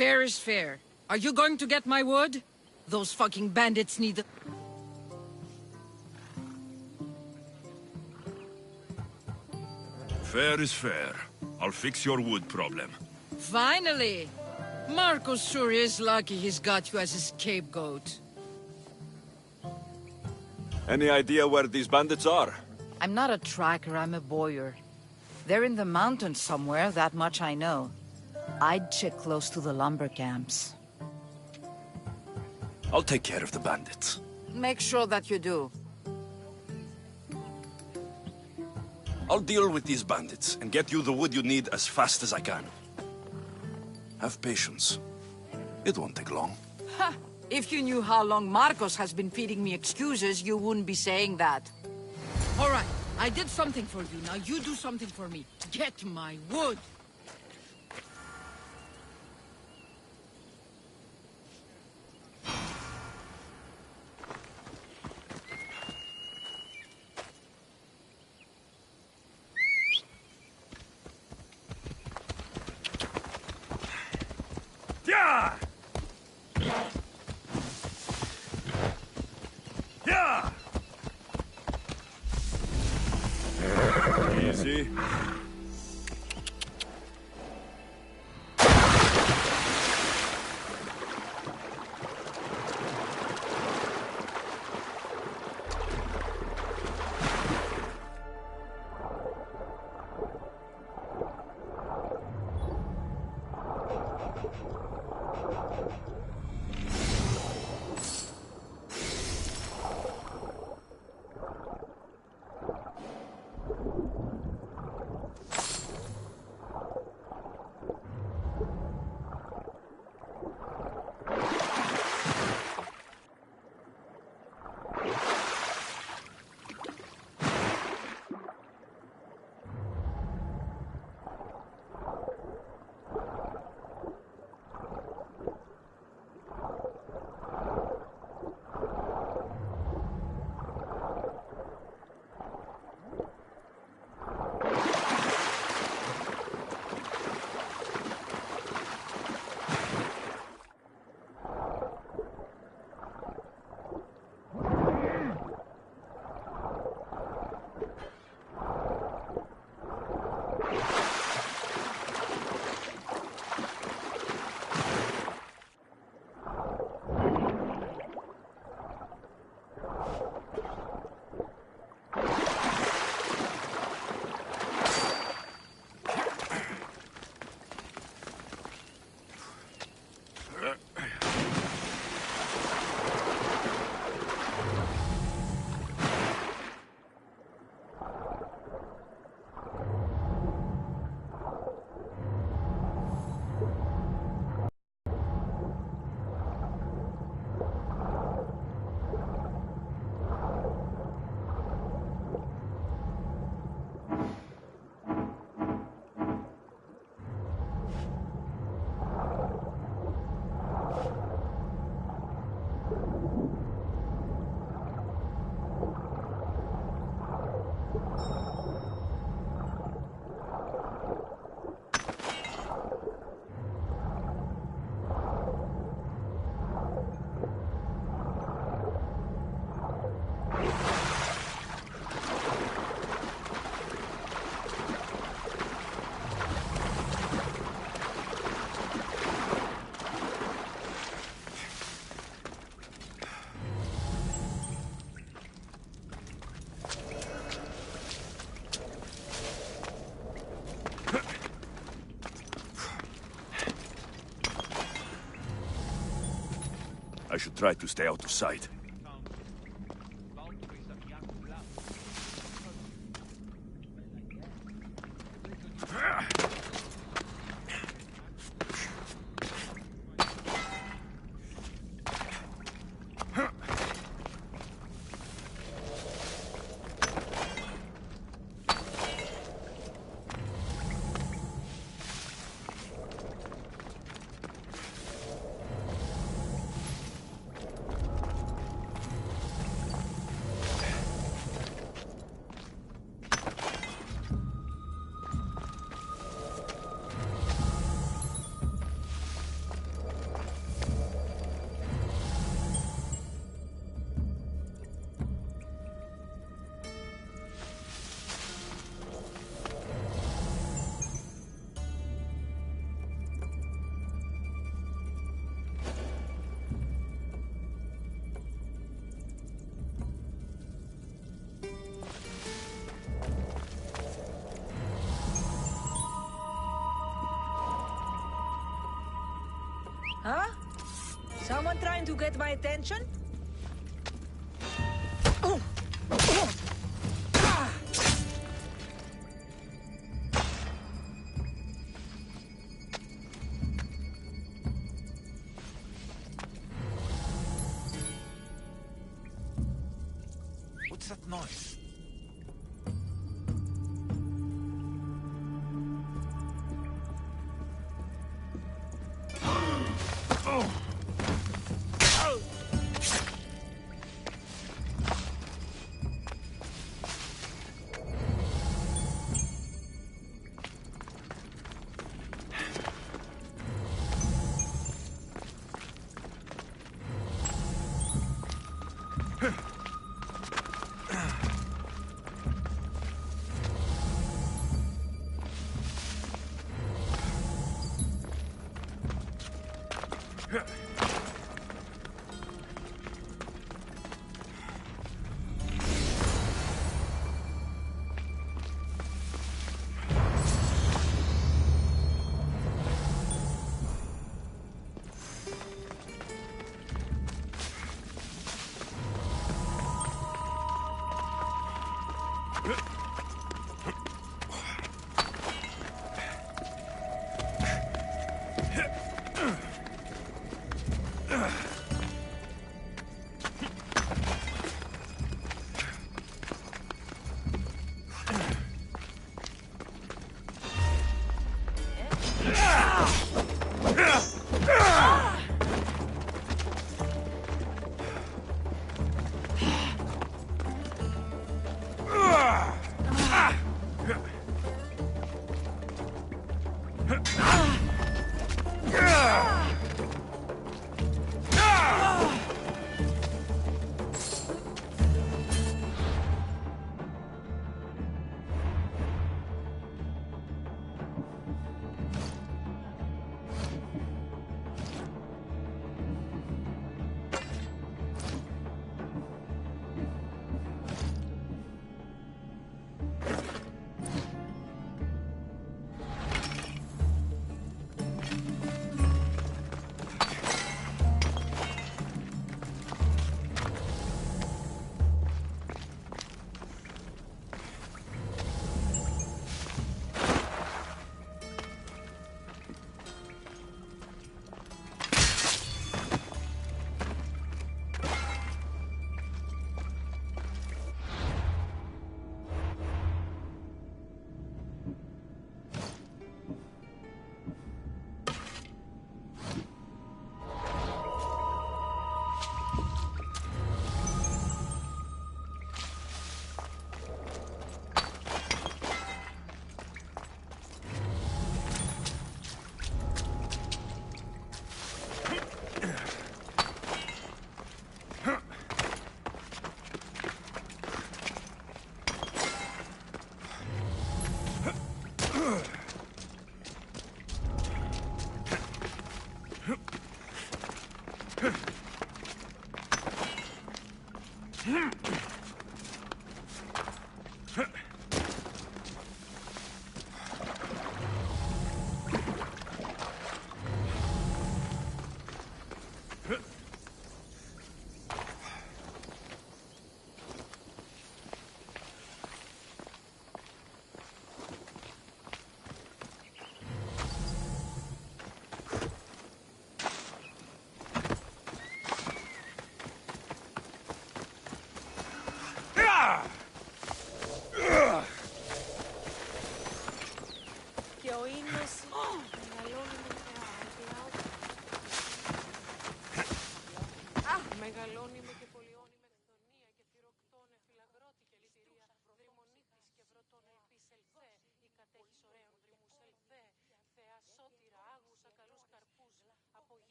Fair is fair. Are you going to get my wood? Those fucking bandits need the... Fair is fair. I'll fix your wood problem. Finally! Marcos sure is lucky he's got you as his scapegoat. Any idea where these bandits are? I'm not a tracker, I'm a boyer. They're in the mountains somewhere, that much I know. I'd check close to the lumber camps. I'll take care of the bandits. Make sure that you do. I'll deal with these bandits and get you the wood you need as fast as I can. Have patience. It won't take long. Ha! If you knew how long Marcos has been feeding me excuses, you wouldn't be saying that. All right, I did something for you. Now you do something for me. Get my wood. Yeah! Yeah! Easy. I should try to stay out of sight. Huh? Someone trying to get my attention? noise?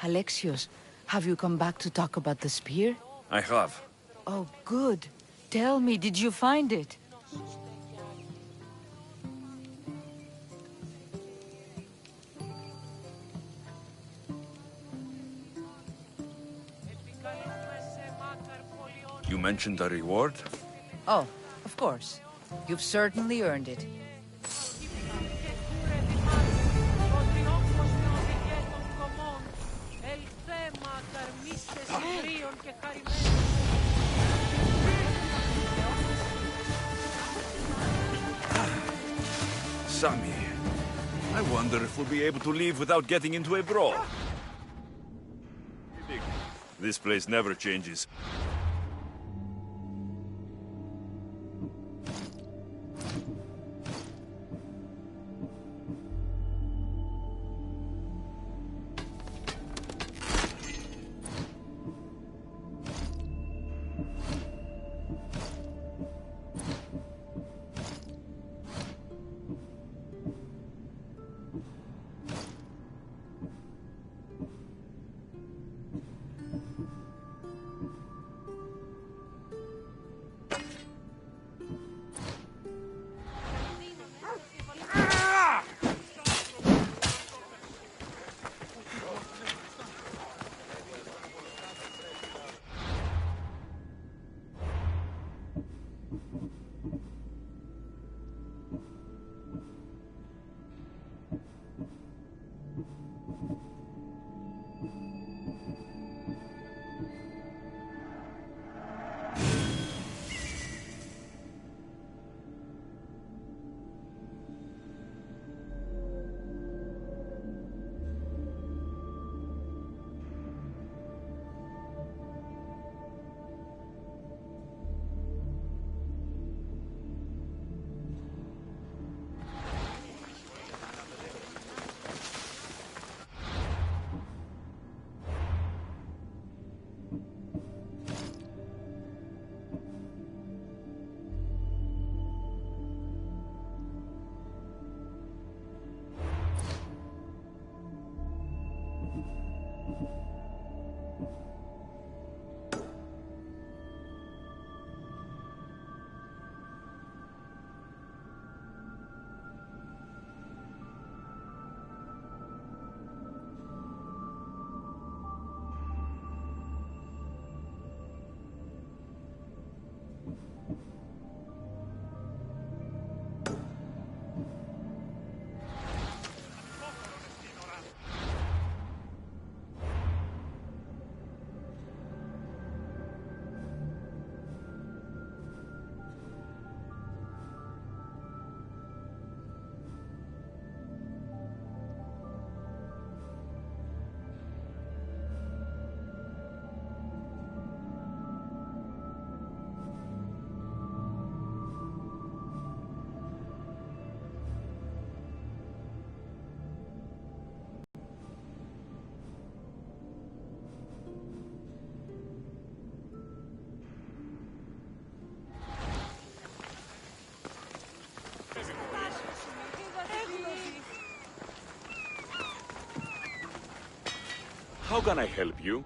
Alexios, have you come back to talk about the spear? I have. Oh, good. Tell me, did you find it? You mentioned a reward? Oh, of course. You've certainly earned it. Sammy, I wonder if we'll be able to leave without getting into a brawl. This place never changes. How can I help you?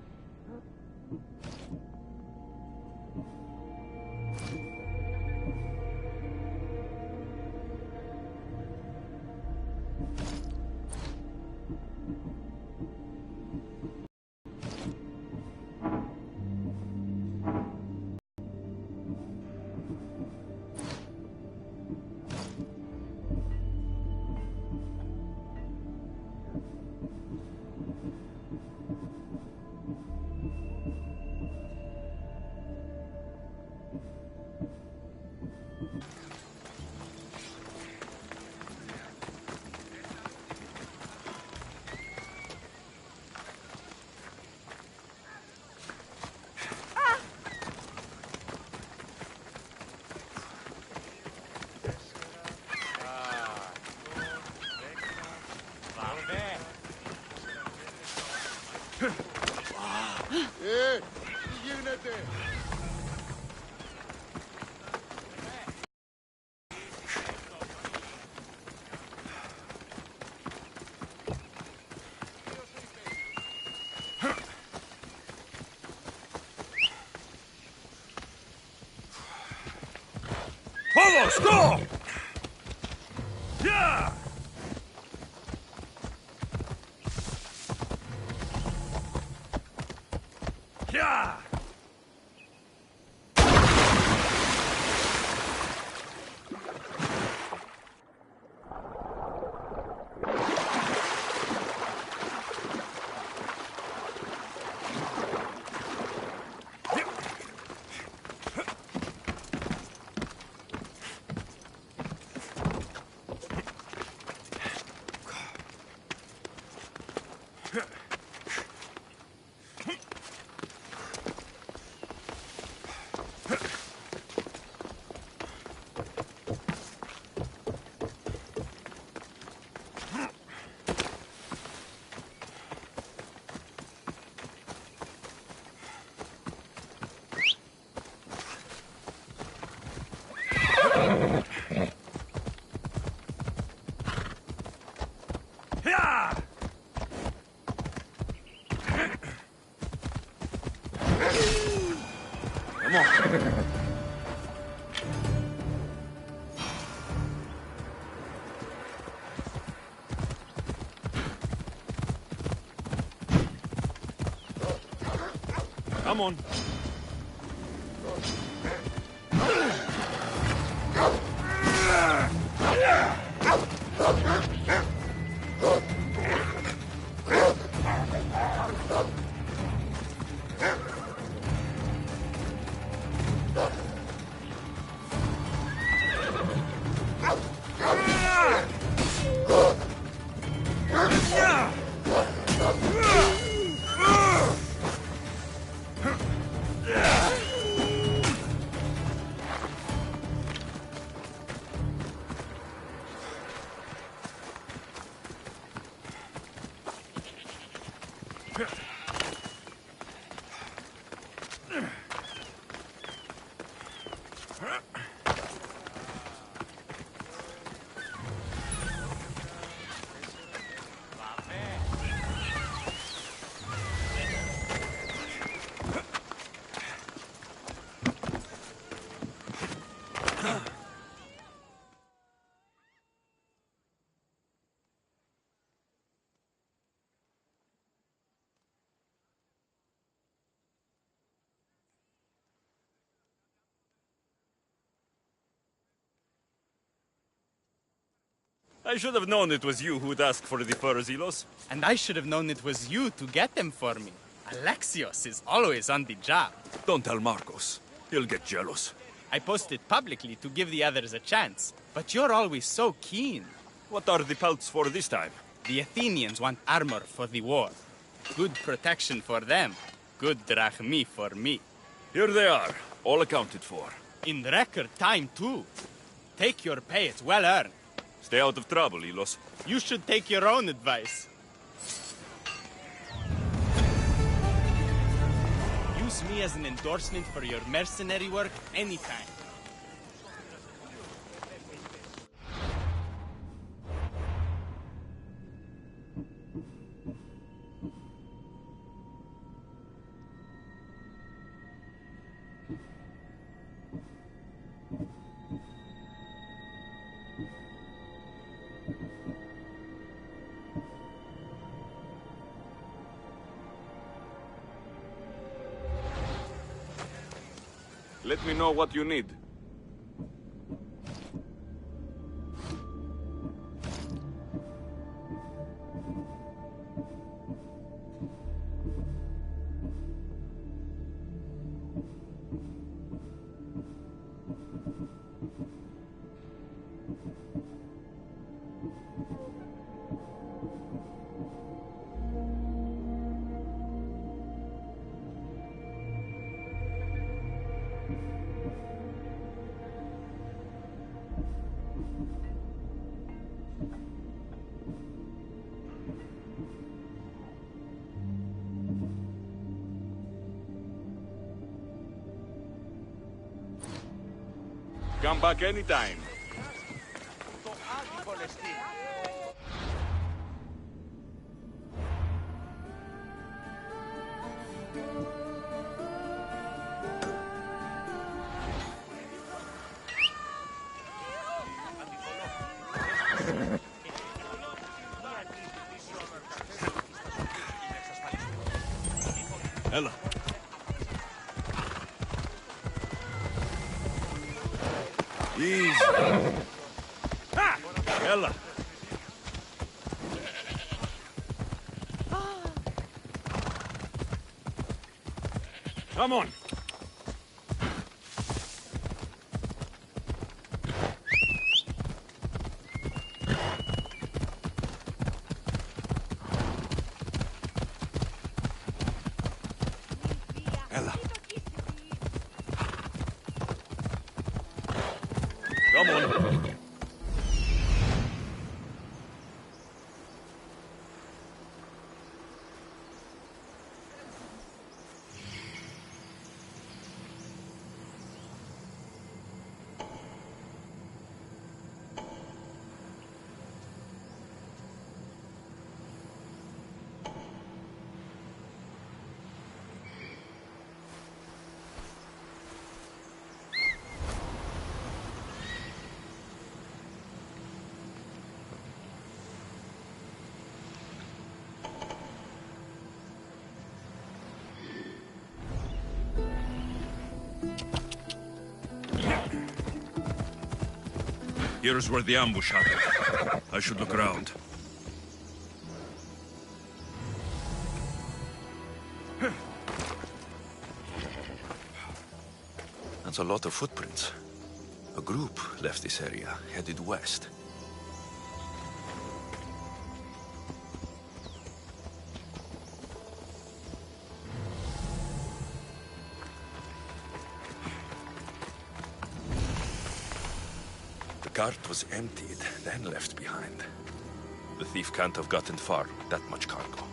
Τι γίνεται? Vamos, go! Yeah! Yeah! Come on. I should have known it was you who'd ask for the furs, Ilos. And I should have known it was you to get them for me. Alexios is always on the job. Don't tell Marcos. He'll get jealous. I posted publicly to give the others a chance, but you're always so keen. What are the pelts for this time? The Athenians want armor for the war. Good protection for them. Good drachmi for me. Here they are, all accounted for. In record time, too. Take your pay, it's well earned. Stay out of trouble, Ilos. You should take your own advice. Use me as an endorsement for your mercenary work anytime. let me know what you need. Come back anytime. Ella. Easy. Ha! Ella. Come on. Ella. Come on. Here's where the ambush happened. I should look around. That's a lot of footprints. A group left this area, headed west. The cart was emptied, then left behind. The thief can't have gotten far with that much cargo.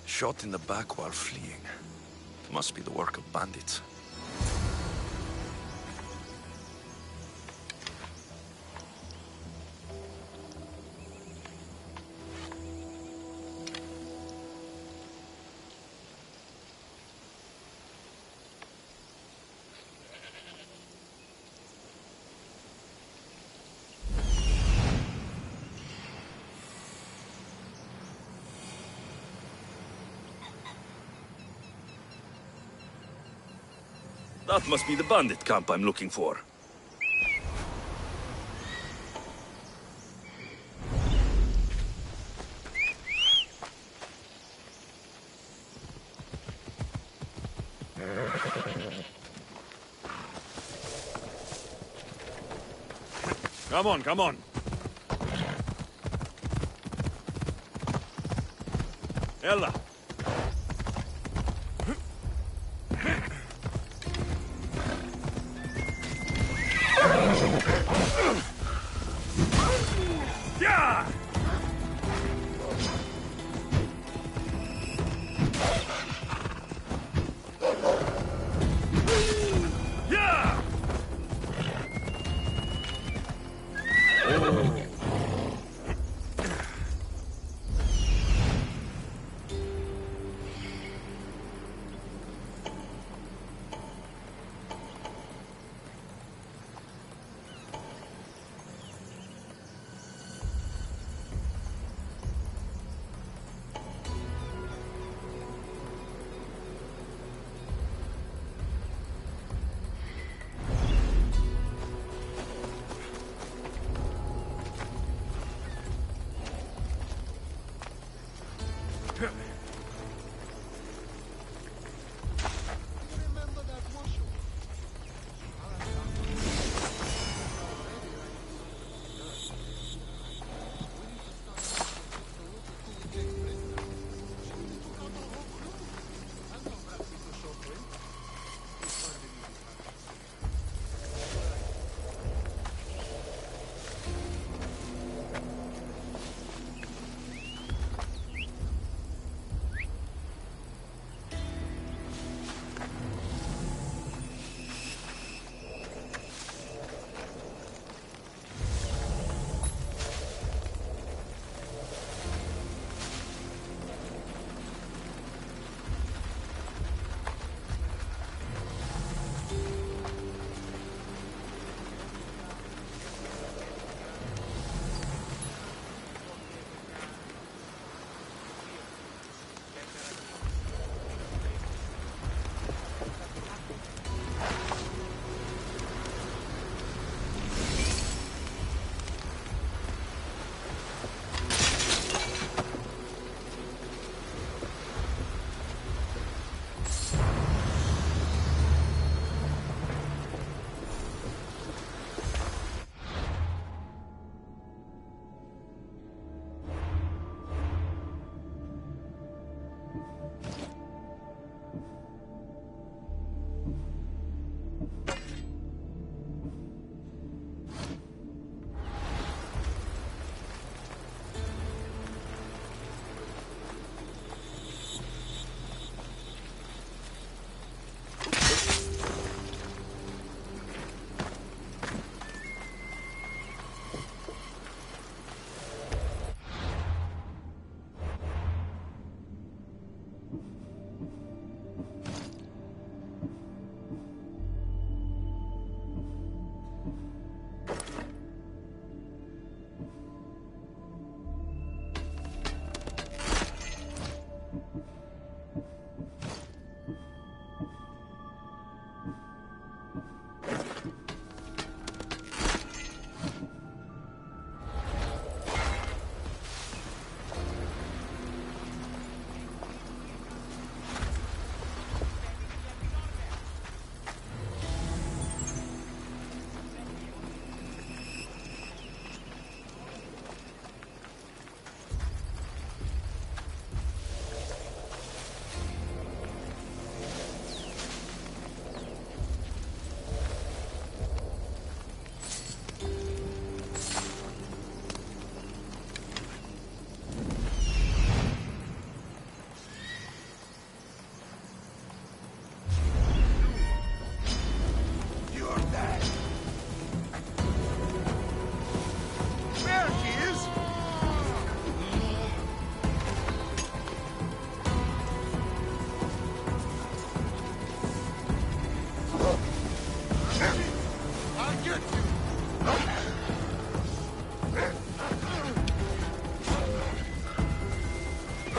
Shot in the back while fleeing. Must be the work of bandits. That must be the bandit camp I'm looking for. Come on, come on. Ella. Yeah! Yeah!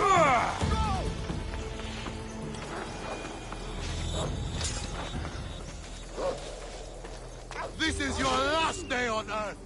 Oh. This is your last day on Earth!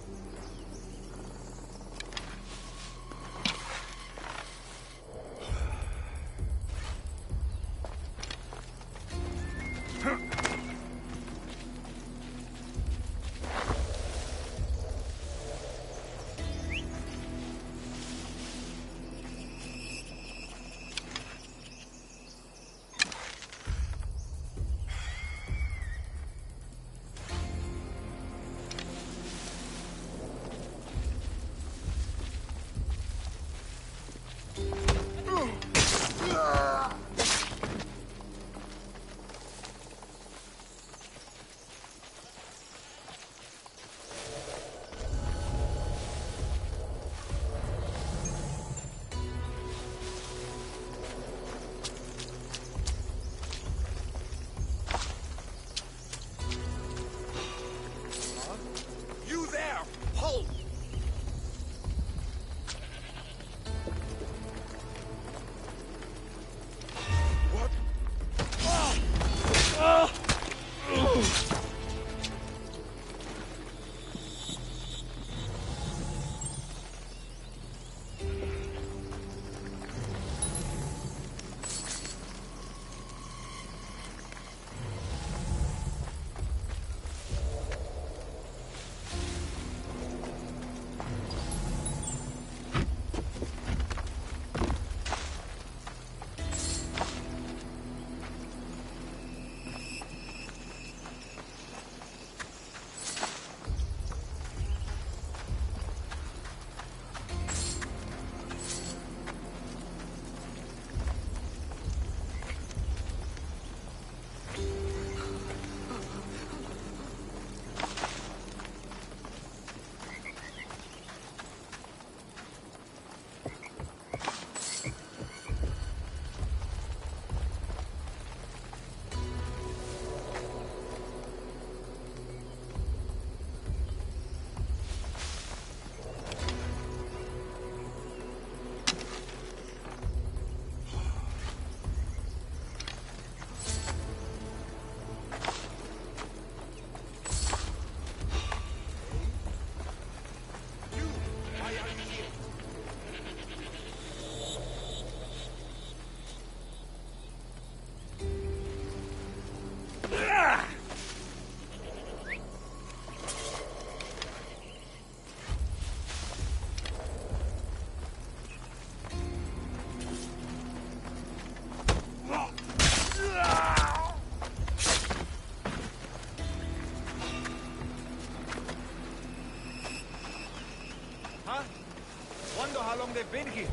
how long they've been here.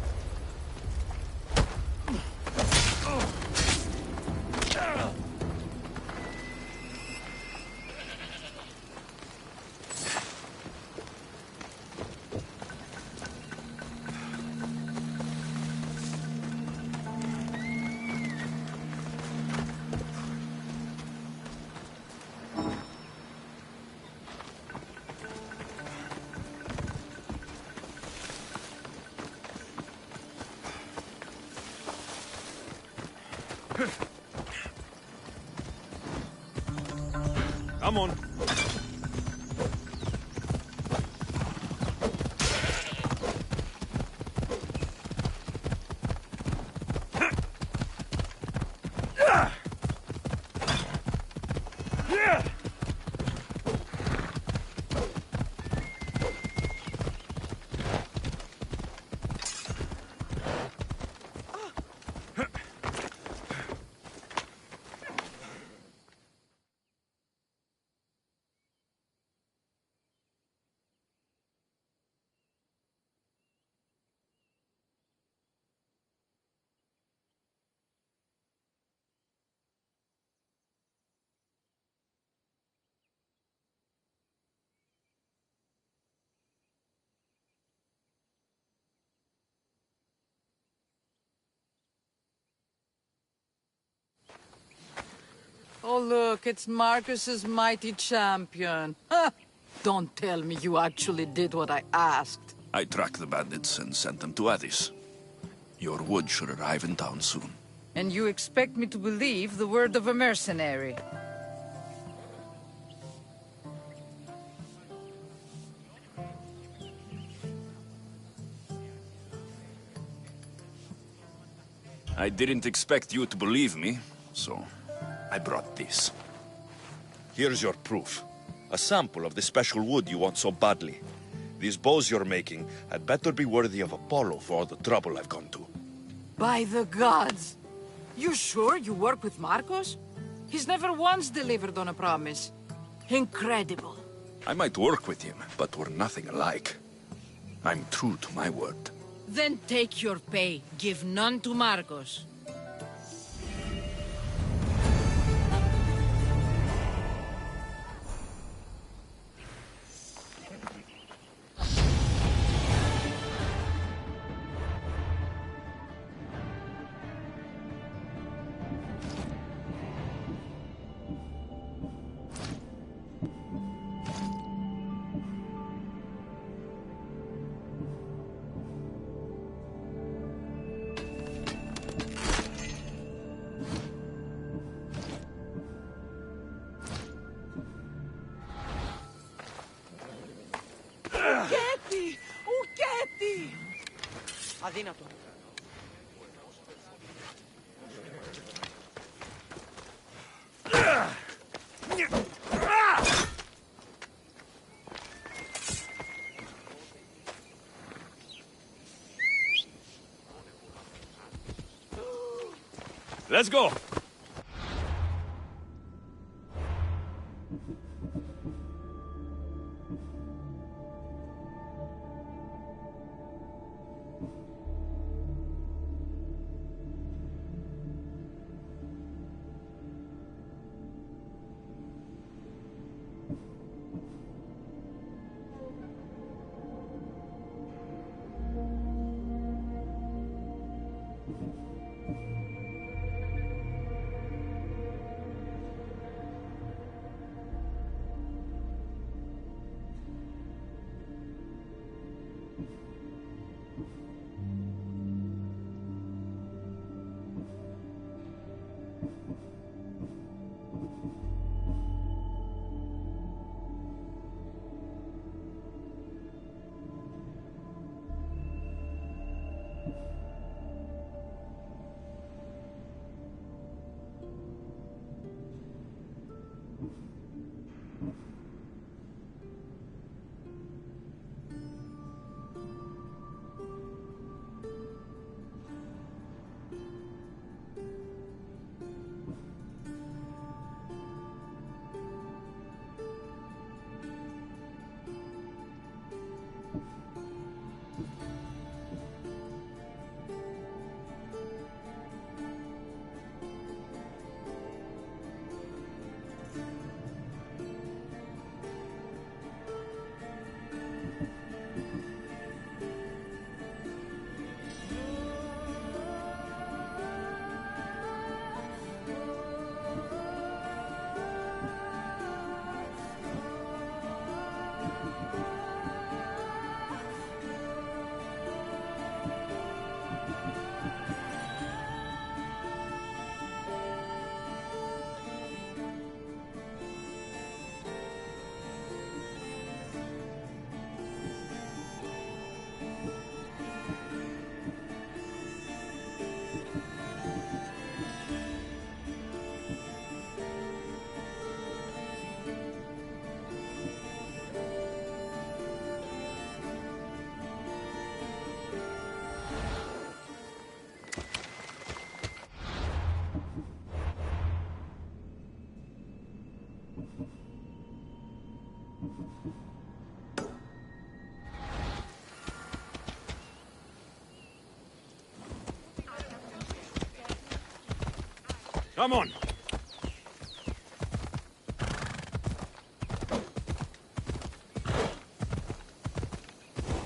Come on. Oh, look, it's Marcus's mighty champion. Ha! Don't tell me you actually did what I asked. I tracked the bandits and sent them to Odyssey. Your wood should arrive in town soon. And you expect me to believe the word of a mercenary? I didn't expect you to believe me, so I brought this. Here's your proof. A sample of the special wood you want so badly. These bows you're making had better be worthy of Apollo for all the trouble I've gone to. By the gods! You sure you work with Marcos? He's never once delivered on a promise. Incredible. I might work with him, but we're nothing alike. I'm true to my word. Then take your pay. Give none to Marcos. Ουκέτη! Ουκέτη! Αδύνατο. Let's go! Come on.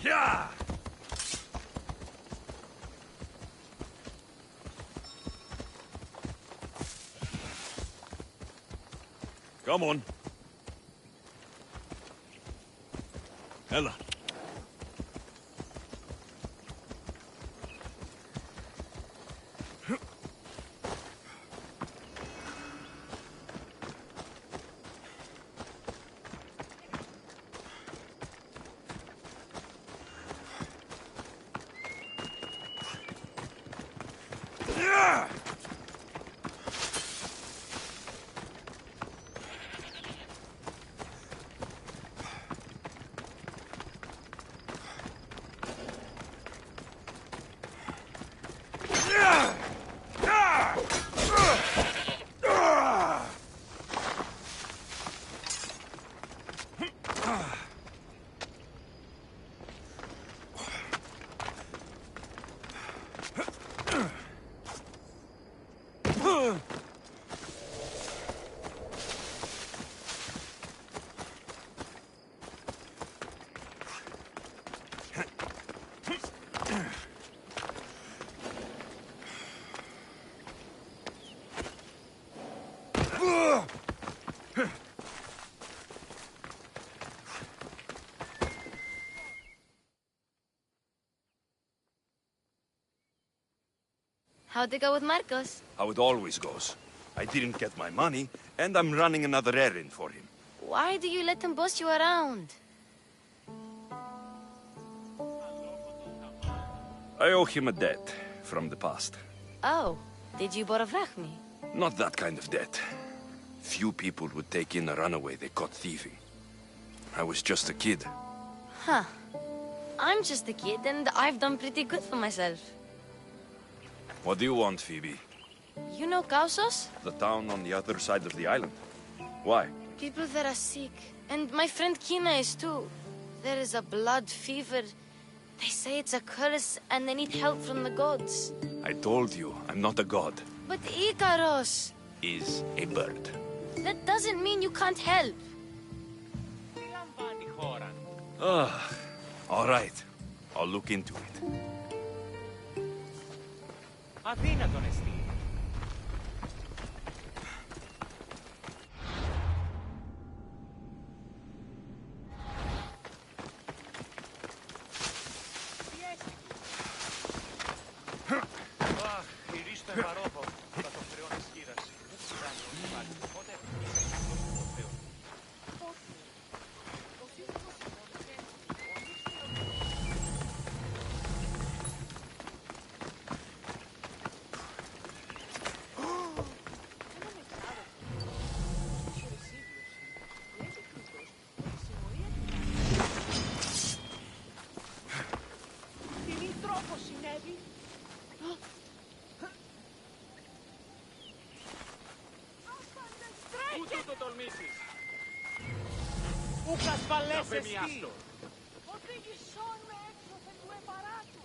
Yeah. Come on. Ella. How'd it go with Marcos? How it always goes. I didn't get my money, and I'm running another errand for him. Why do you let him boss you around? I owe him a debt from the past. Oh, did you borrow me? Not that kind of debt. Few people would take in a runaway they caught thieving. I was just a kid. Huh. I'm just a kid, and I've done pretty good for myself. What do you want, Phoebe? You know Kausos? The town on the other side of the island. Why? People there are sick, and my friend Kina is too. There is a blood fever. They say it's a curse, and they need help from the gods. I told you, I'm not a god. But Ikaros Is a bird. that doesn't mean you can't help. All right. I'll look into it. Αδύνατον εστί. Αχ, γυρίστο εμπαρόχο. Θα το χρεώνει σκύραση. Δεν του κάνει όλοι πάλι. Οπότε, το Θεό. Ούτε το τολμήσεις. Ούκας παλές εστί. Οδήγησόν με έξωθεν του εμπαράτου.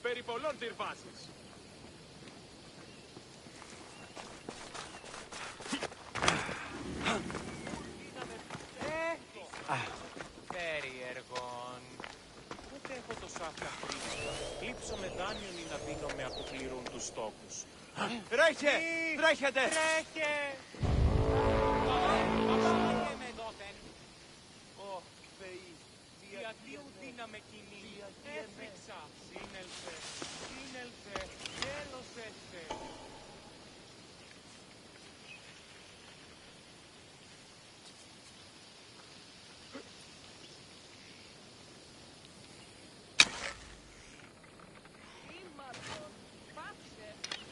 Περί πολλών τυρβάσεις. Περίεργον. Ούτε έχω το σάφκα χρήστα. Κλείψω με δάνειον ή να δίνω με αποκληρούν τους στόχους. Τρέχε! Τρέχετε! Τρέχε! Παπάγε με δόθεν. Ω, Θεή, γιατί ουδή να με κινεί. Έφυξα. Σύνελθε, σύνελθε, τέλος έλθε.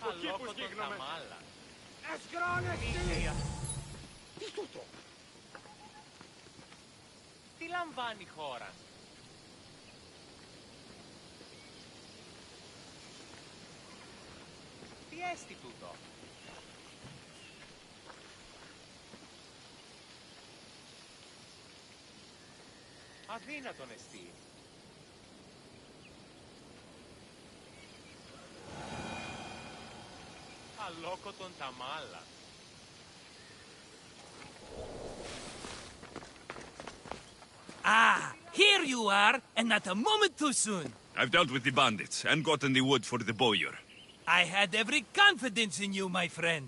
Αλόκοτο τα μάλα. Εσγρόνεστη! Τι τούτο! Τι λαμβάνει η χώρα. Τι έστι τούτο. Αδύνατον εστί. Αλόκοτον τα μάλα. Ah, here you are, and not a moment too soon. I've dealt with the bandits and gotten the wood for the bowyer. I had every confidence in you, my friend.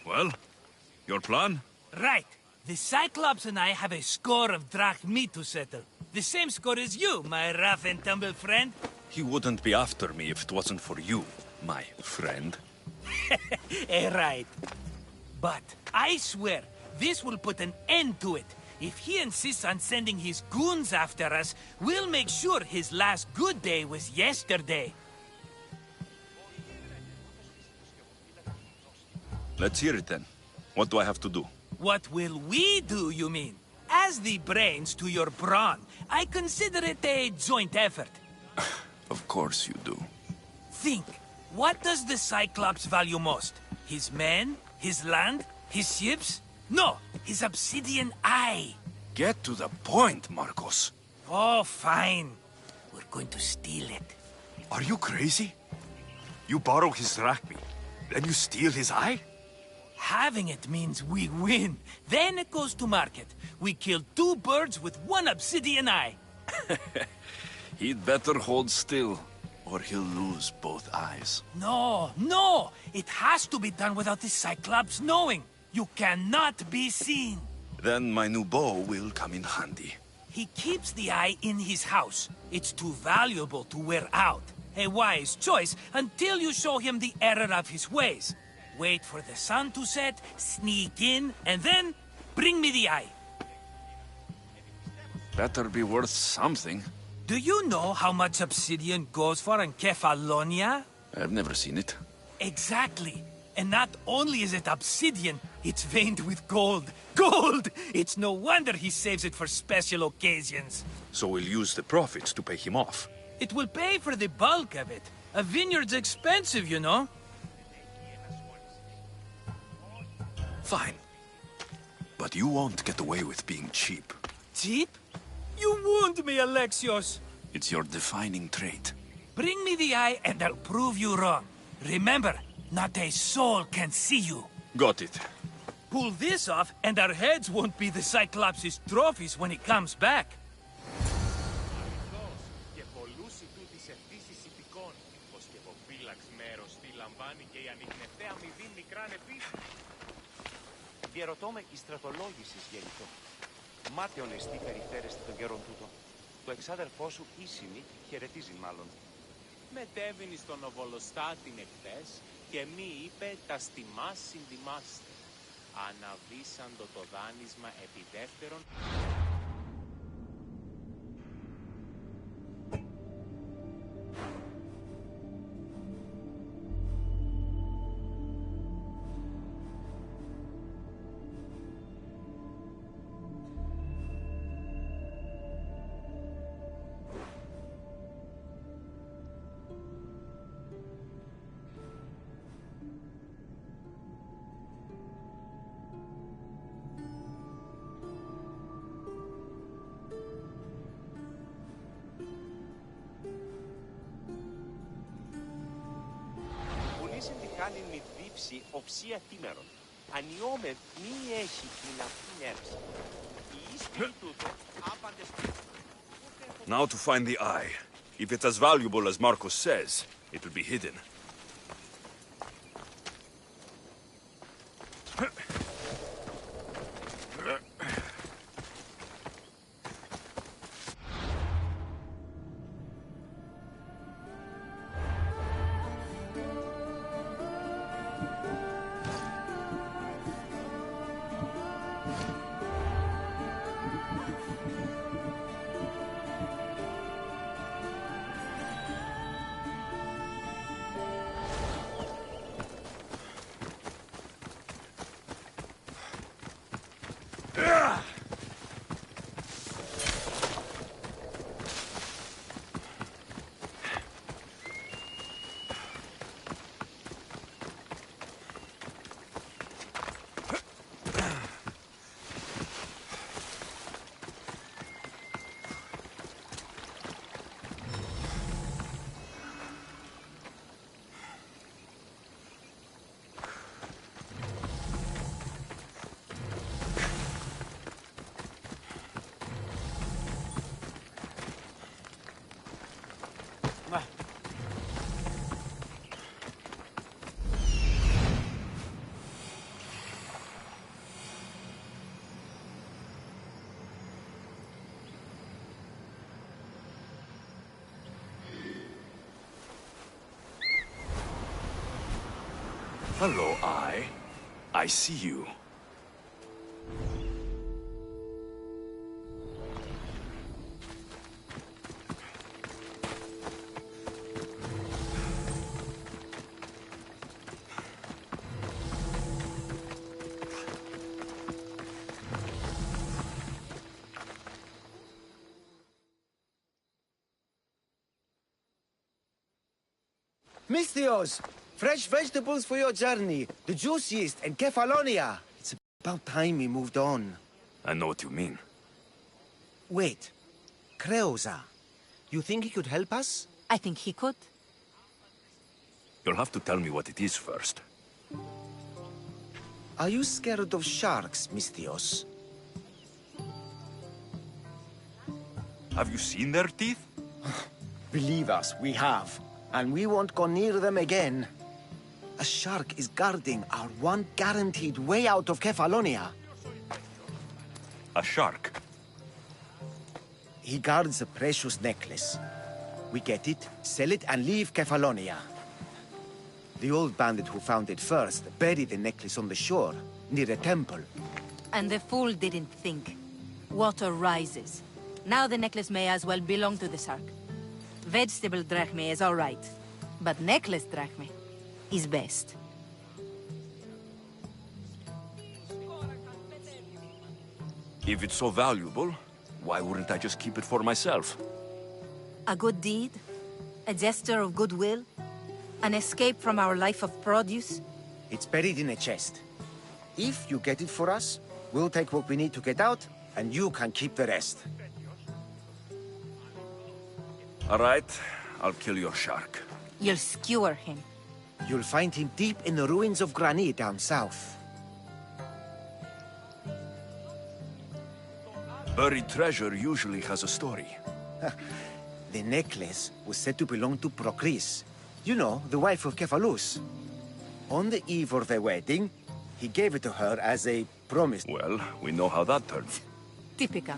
Well, your plan? Right. The Cyclops and I have a score of drachmi to settle. The same score as you, my rough and tumble friend. He wouldn't be after me if it wasn't for you, my friend. Right. But I swear, this will put an end to it. If he insists on sending his goons after us, we'll make sure his last good day was yesterday. Let's hear it then. What do I have to do? What will we do, you mean? As the brains to your brawn, I consider it a joint effort. Of course you do. Think, what does the Cyclops value most? His men? His land? His ships? No, his obsidian eye. Get to the point, Marcos. Oh, fine. We're going to steal it. Are you crazy? You borrow his drachmi, then you steal his eye? Having it means we win. Then it goes to market. We kill 2 birds with 1 obsidian eye. He'd better hold still, or he'll lose both eyes. No, no! It has to be done without the Cyclops knowing. You cannot be seen. Then my new bow will come in handy. He keeps the eye in his house. It's too valuable to wear out. A wise choice until you show him the error of his ways. Wait for the sun to set, sneak in, and then bring me the eye. Better be worth something. Do you know how much obsidian goes for in Kefalonia? I've never seen it. Exactly. And not only is it obsidian, it's veined with gold. Gold! It's no wonder he saves it for special occasions. So we'll use the profits to pay him off. It will pay for the bulk of it. A vineyard's expensive, you know. Fine. But you won't get away with being cheap. Cheap? You wound me, Alexios. It's your defining trait. Bring me the eye and I'll prove you wrong. Remember, not a soul can see you. Got it. Pull this off and our heads won't be the Cyclops' trophies when he comes back. Και πολλούς ητούτης ευθύσεις υπηκών, πως και από φύλαξ μέρος τι λαμβάνει και η ανιχνευταία αμοιβή μικράν επίσης. Διερωτώ με η στρατολόγηση γέννητο. Μάταιον εστί περιφέρεστη των καιρών τούτο. Το εξάδερφό σου ίσημη χαιρετίζει μάλλον. Μετέβηνη στον Οβολοστάτην εχθές και μη είπε τα στιμάς συντιμάστε. Αναβήσαντο το δάνεισμα επί δεύτερον. Κάνει μη δίψη οψία τίμερον. Ανιώμε μη έχει την αυτήν έρευση. Η ίσπηρη τούτο άπαντες... Now to find the eye. If it's as valuable as Marcos says, it will be hidden. Hello, I. I see you. Misthios! Fresh vegetables for your journey. The juiciest in Kefalonia. It's about time we moved on. I know what you mean. Wait. Creosa. You think he could help us? I think he could. You'll have to tell me what it is first. Are you scared of sharks, Misthios? Have you seen their teeth? Believe us, we have. And we won't go near them again. A shark is guarding our one guaranteed way out of Kefalonia. A shark? He guards a precious necklace. We get it, sell it, and leave Kefalonia. The old bandit who found it first buried the necklace on the shore, near a temple. And the fool didn't think. Water rises. Now the necklace may as well belong to the shark. Vegetable drachme is all right, but necklace drachme is best. If it's so valuable, why wouldn't I just keep it for myself? A good deed, a gesture of goodwill, an escape from our life of produce. It's buried in a chest. If you get it for us, we'll take what we need to get out, and you can keep the rest. All right, I'll kill your shark. You'll skewer him. You'll find him deep in the ruins of Granit down south. Buried treasure usually has a story. The necklace was said to belong to Procris. You know, the wife of Cephalus. On the eve of their wedding, he gave it to her as a promise. Well, we know how that turned. Typical.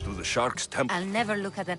To the shark's temple. I'll never look at an...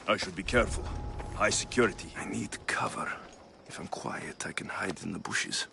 I should be careful. High security. I need cover. If I'm quiet, I can hide in the bushes.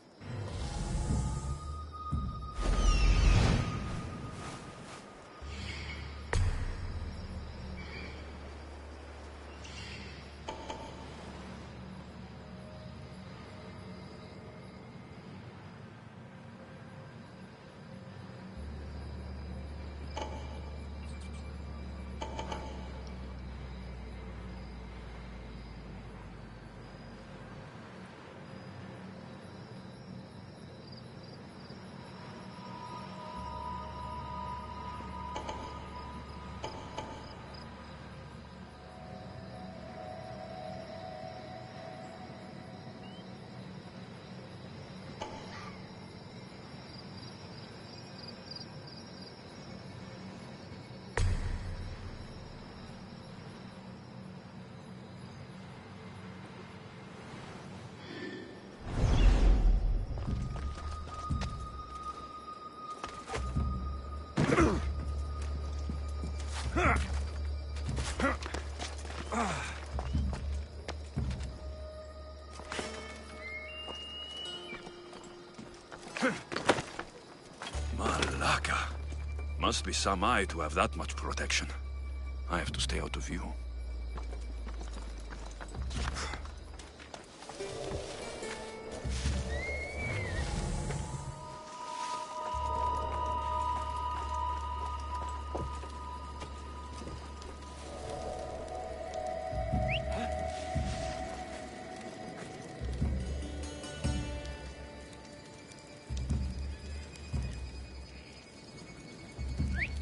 Malaka. Must be some eye to have that much protection. I have to stay out of view.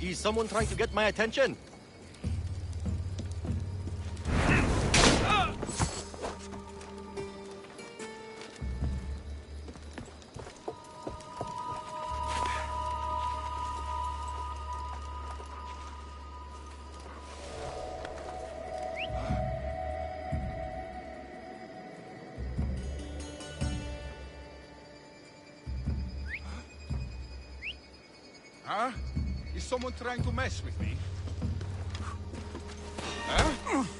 Is someone trying to get my attention? Huh? Is someone trying to mess with me? Huh?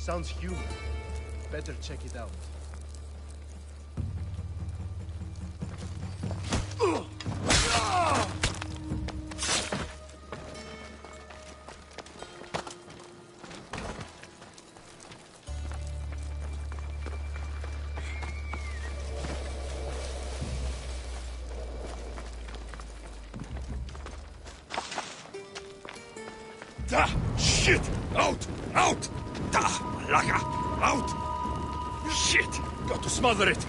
Sounds human. Better check it out. Da! Shit! Out! Out! Da! Malaka! Out! Shit! Got to smother it!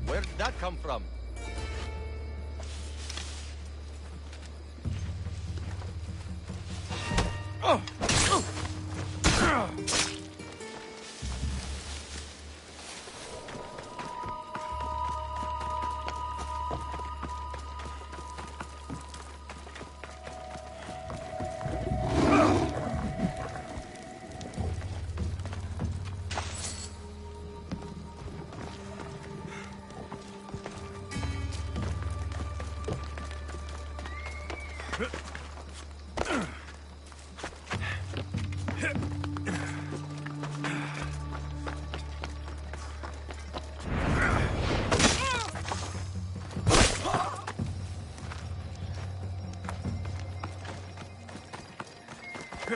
Where did that come from? No!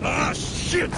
Ah, shit!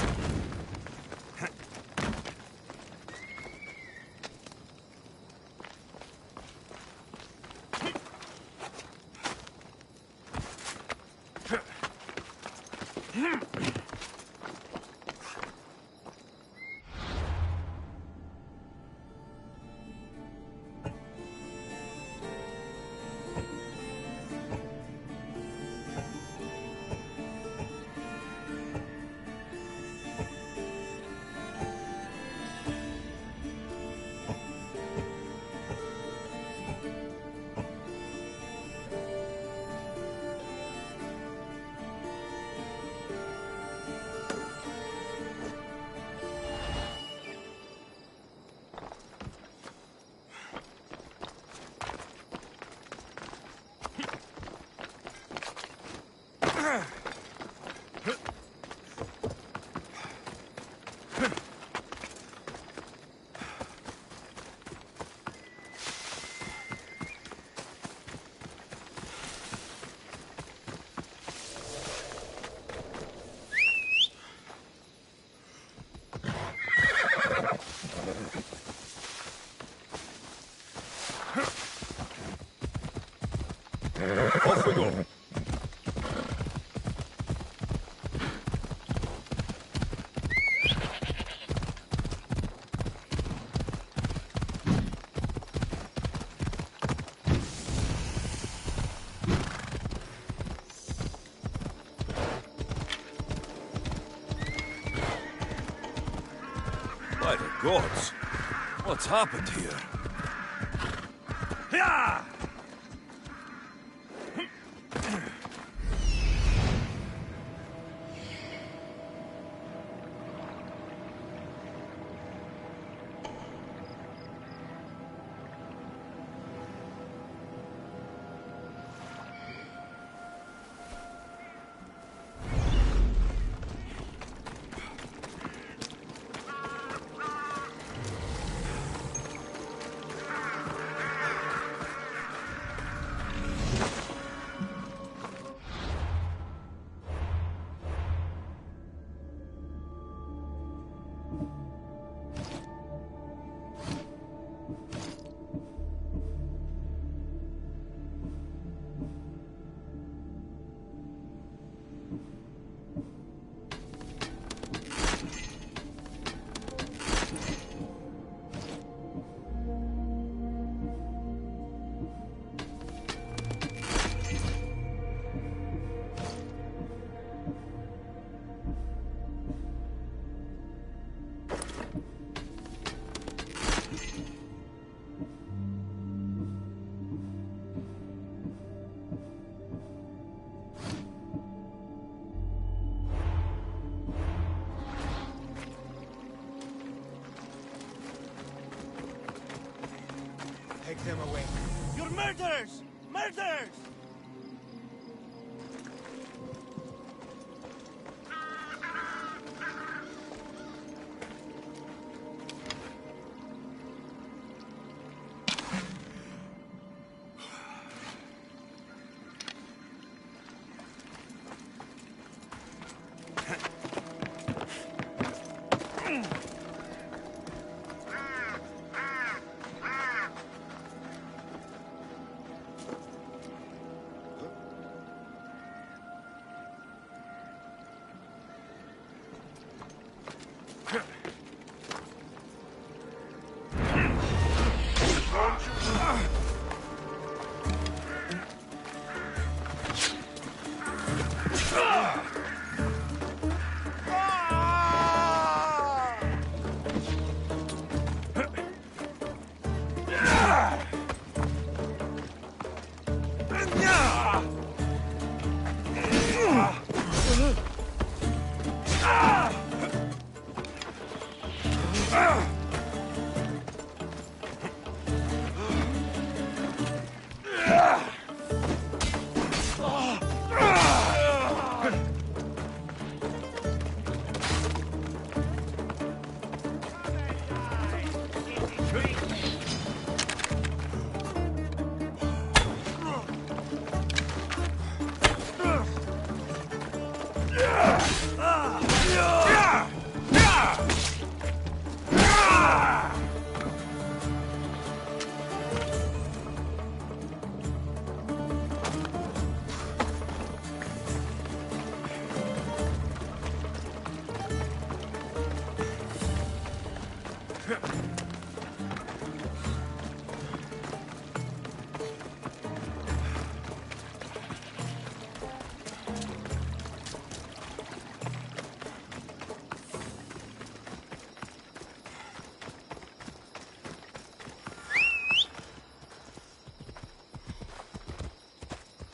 Off we go. By the gods! What's happened here? Yeah! Take them away. You're murderers! Murderers!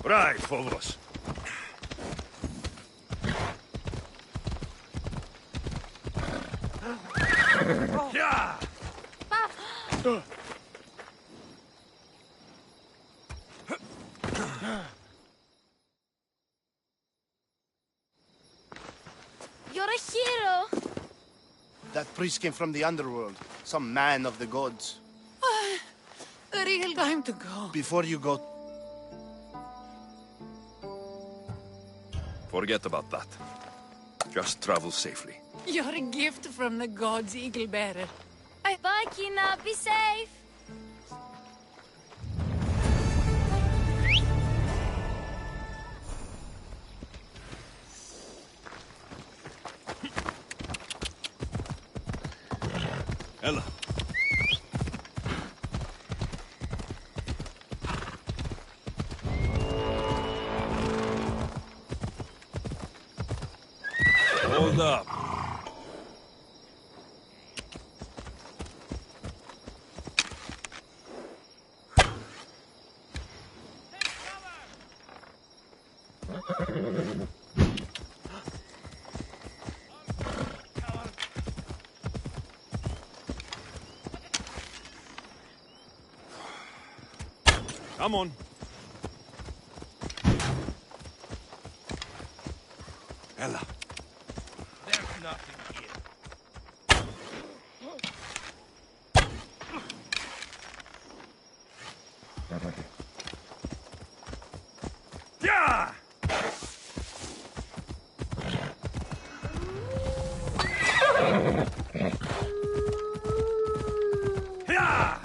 Right, Phobos. Yeah! You're a hero! That priest came from the underworld. Some man of the gods. The real time to go. Before you go... Forget about that. Just travel safely. You're a gift from the gods, Eagle Bearer. Bye, Kina. Be safe! Ella. Hold up. Come on. Ella. There's nothing here. Yeah! Yeah!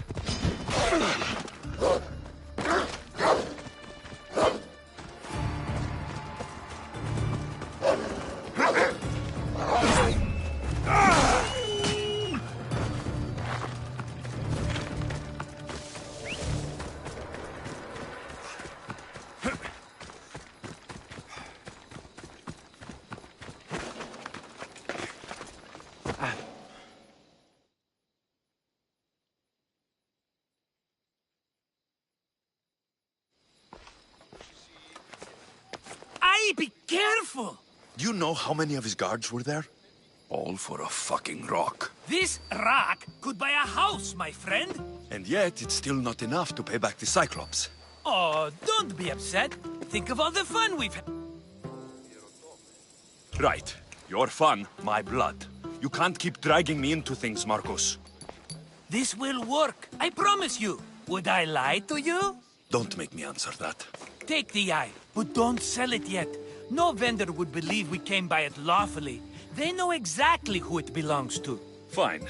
Be careful! Do you know how many of his guards were there? All for a fucking rock. This rock could buy a house, my friend. And yet, it's still not enough to pay back the Cyclops. Oh, don't be upset. Think of all the fun we've had. Right. Your fun, my blood. You can't keep dragging me into things, Marcos. This will work, I promise you. Would I lie to you? Don't make me answer that. Take the eye, but don't sell it yet. No vendor would believe we came by it lawfully. They know exactly who it belongs to. Fine.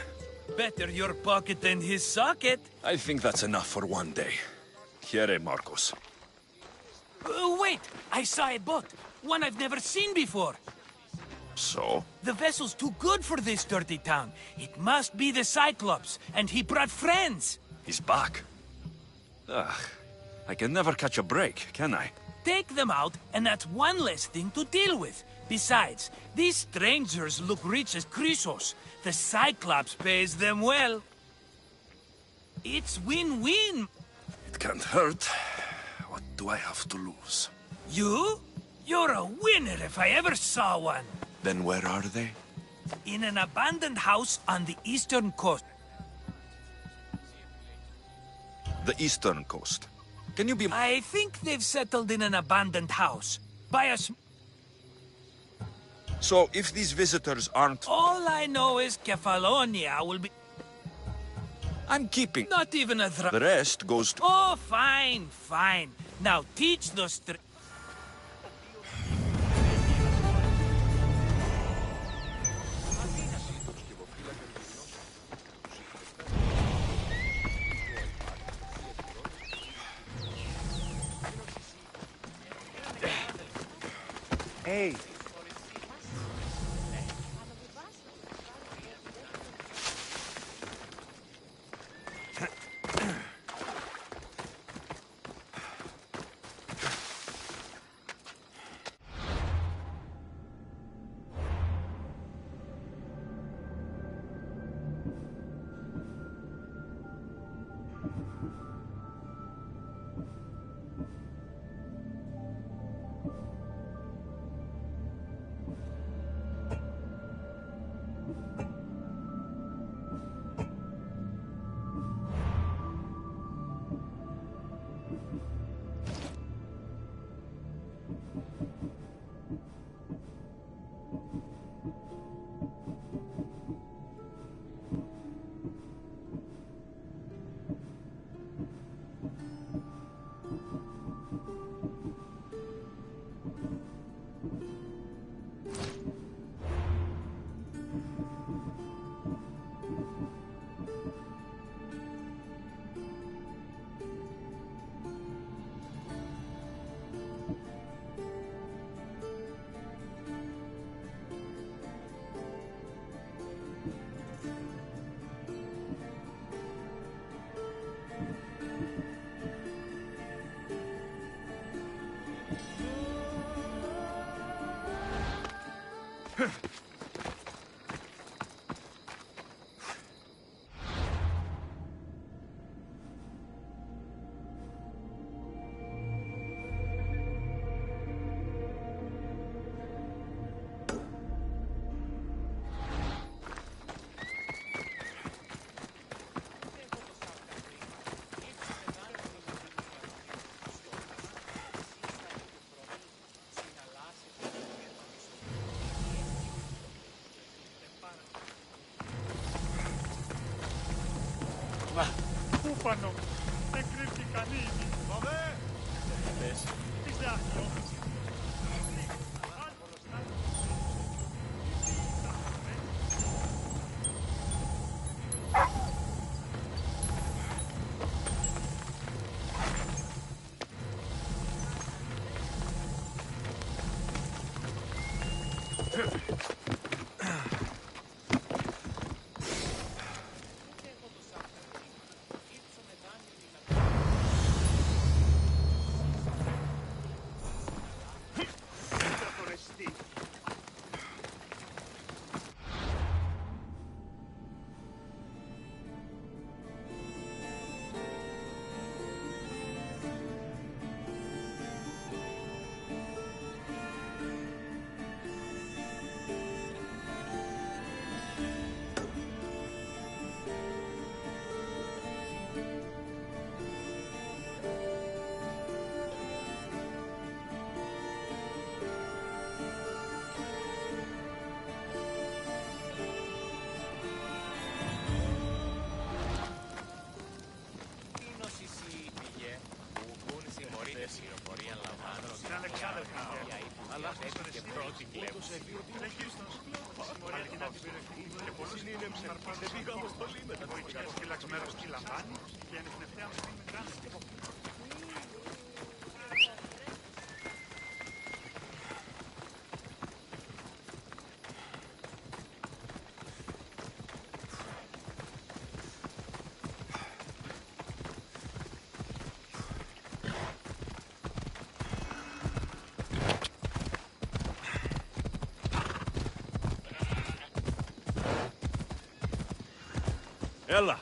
Better your pocket than his socket. I think that's enough for one day. Here, Marcos. Wait! I saw a boat. One I've never seen before. So? The vessel's too good for this dirty town. It must be the Cyclops, and he brought friends. He's back. Ugh. I can never catch a break, can I? Take them out, and that's one less thing to deal with. Besides, these strangers look rich as Chrysos. The Cyclops pays them well. It's win-win. It can't hurt. What do I have to lose? You? You're a winner if I ever saw one. Then where are they? In an abandoned house on the eastern coast. The eastern coast. Can you be... I think they've settled in an abandoned house. By a... So, if these visitors aren't... All I know is Kefalonia will be... I'm keeping... Not even a The rest goes to... Oh, fine, fine. Now teach those... Hey. Πούφανο, δεν κρύφτηκαν ήδη. Βαβέ! Τι ζάχιο. Έλα.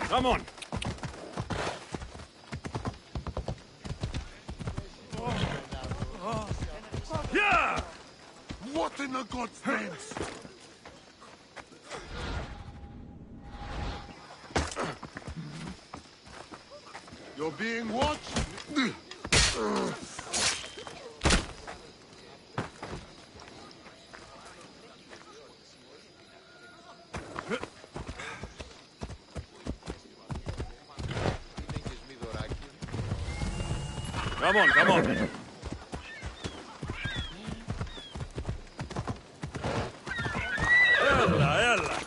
Come on. Yeah! What in the God's name? You're being watched. Come on, come on. Έλα, έλα.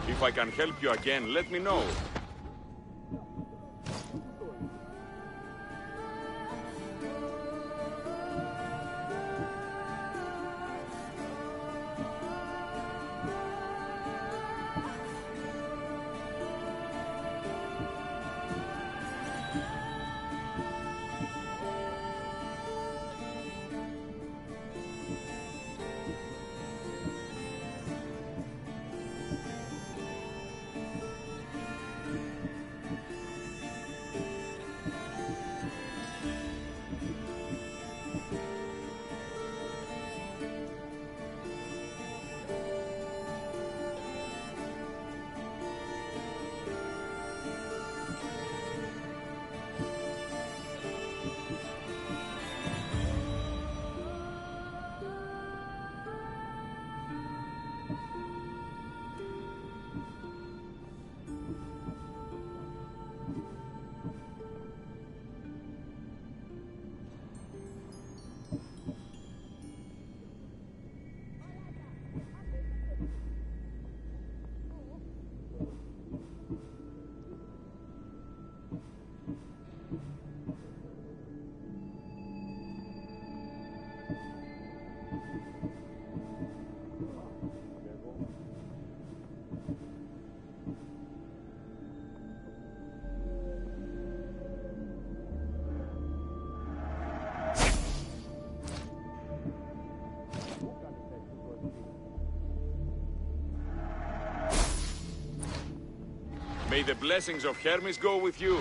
If I can help you again, let me know. May the blessings of Hermes go with you.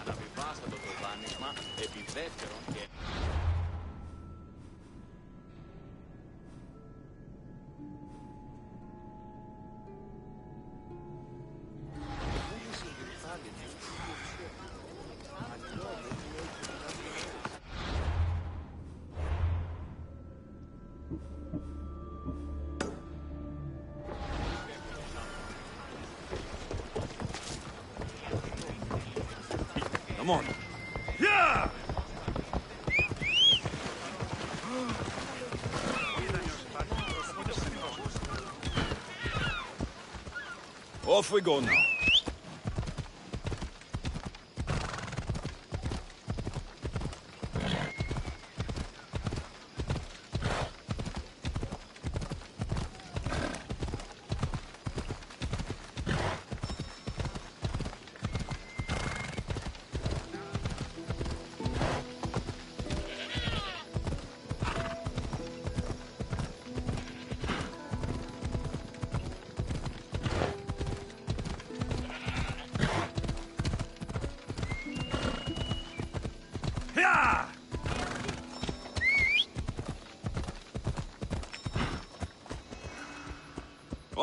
Αναβιβάσατε το δάνεισμα επί δεύτερον και... Come on. Yeah! Off we go now.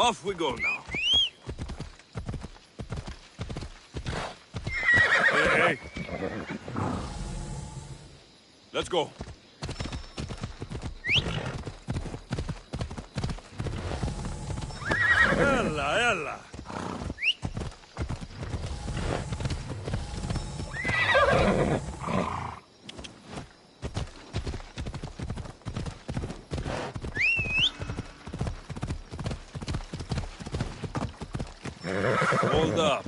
Off we go now. Hey, hey. Let's go. Ella, ella. Hold up.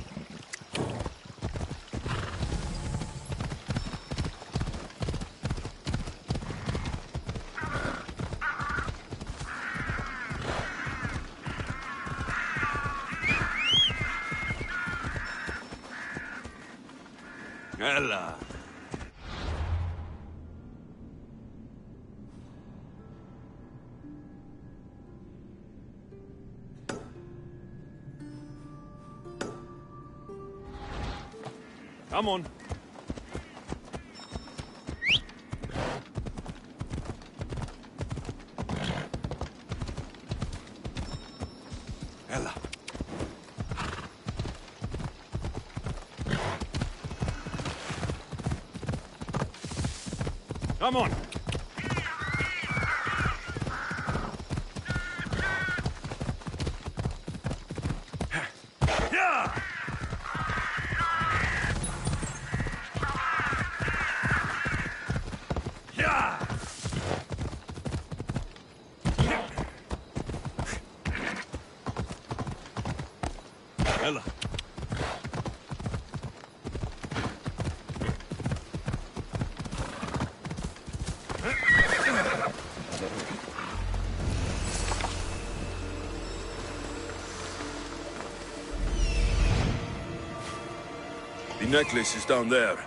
Ella. Come on. Ella. Come on. Yeah! Yeah! Ella. The necklace is down there.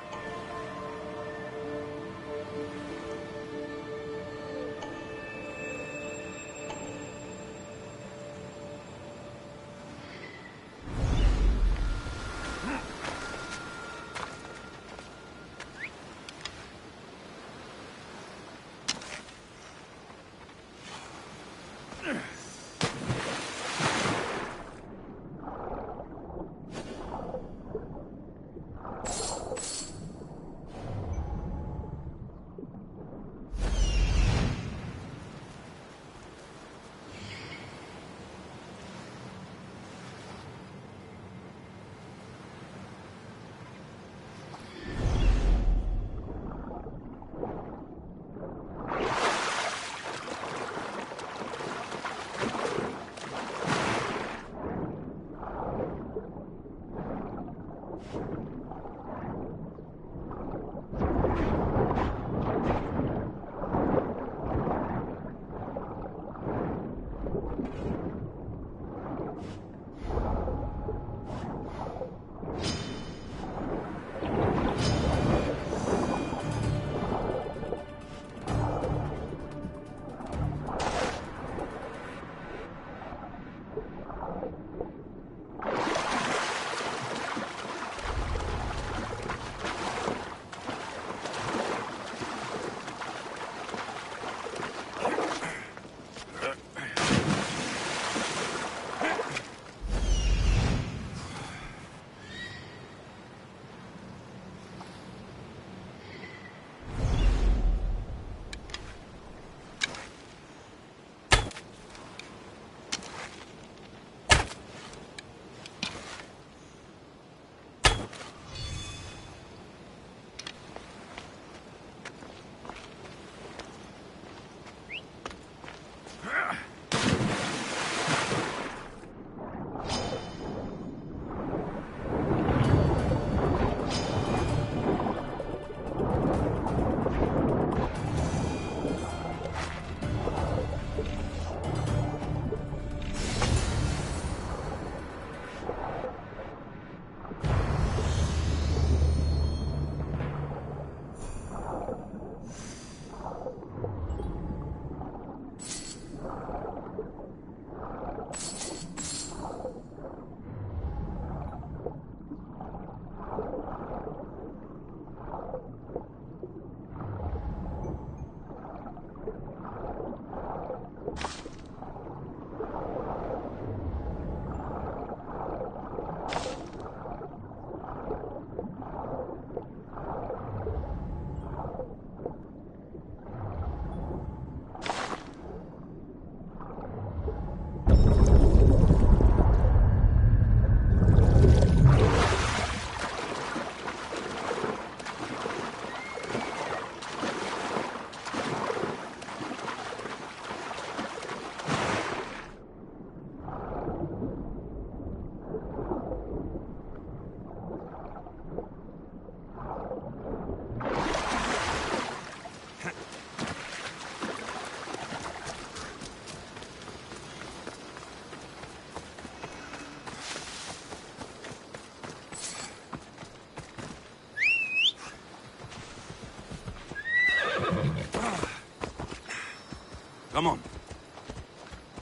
Come on.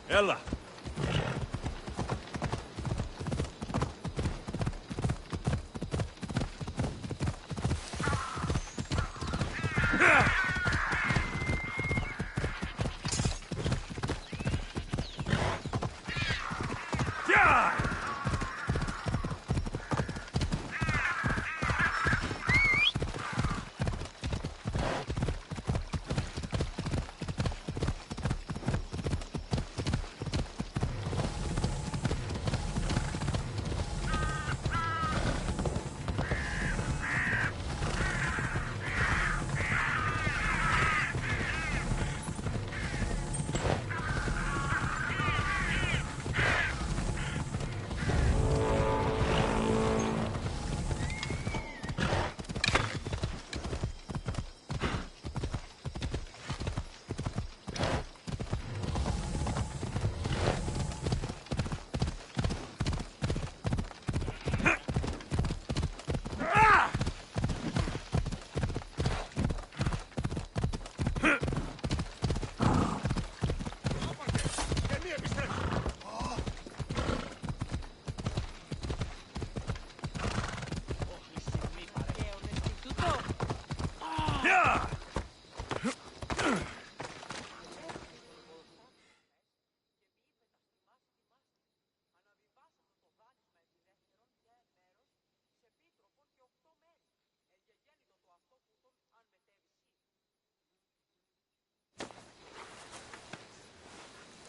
Ella.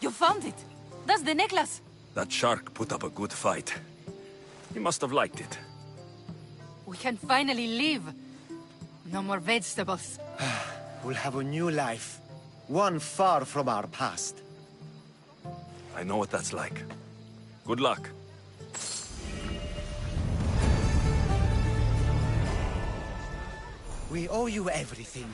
You found it! That's the necklace! That shark put up a good fight. He must have liked it. We can finally live. No more vegetables. We'll have a new life. One far from our past. I know what that's like. Good luck. We owe you everything.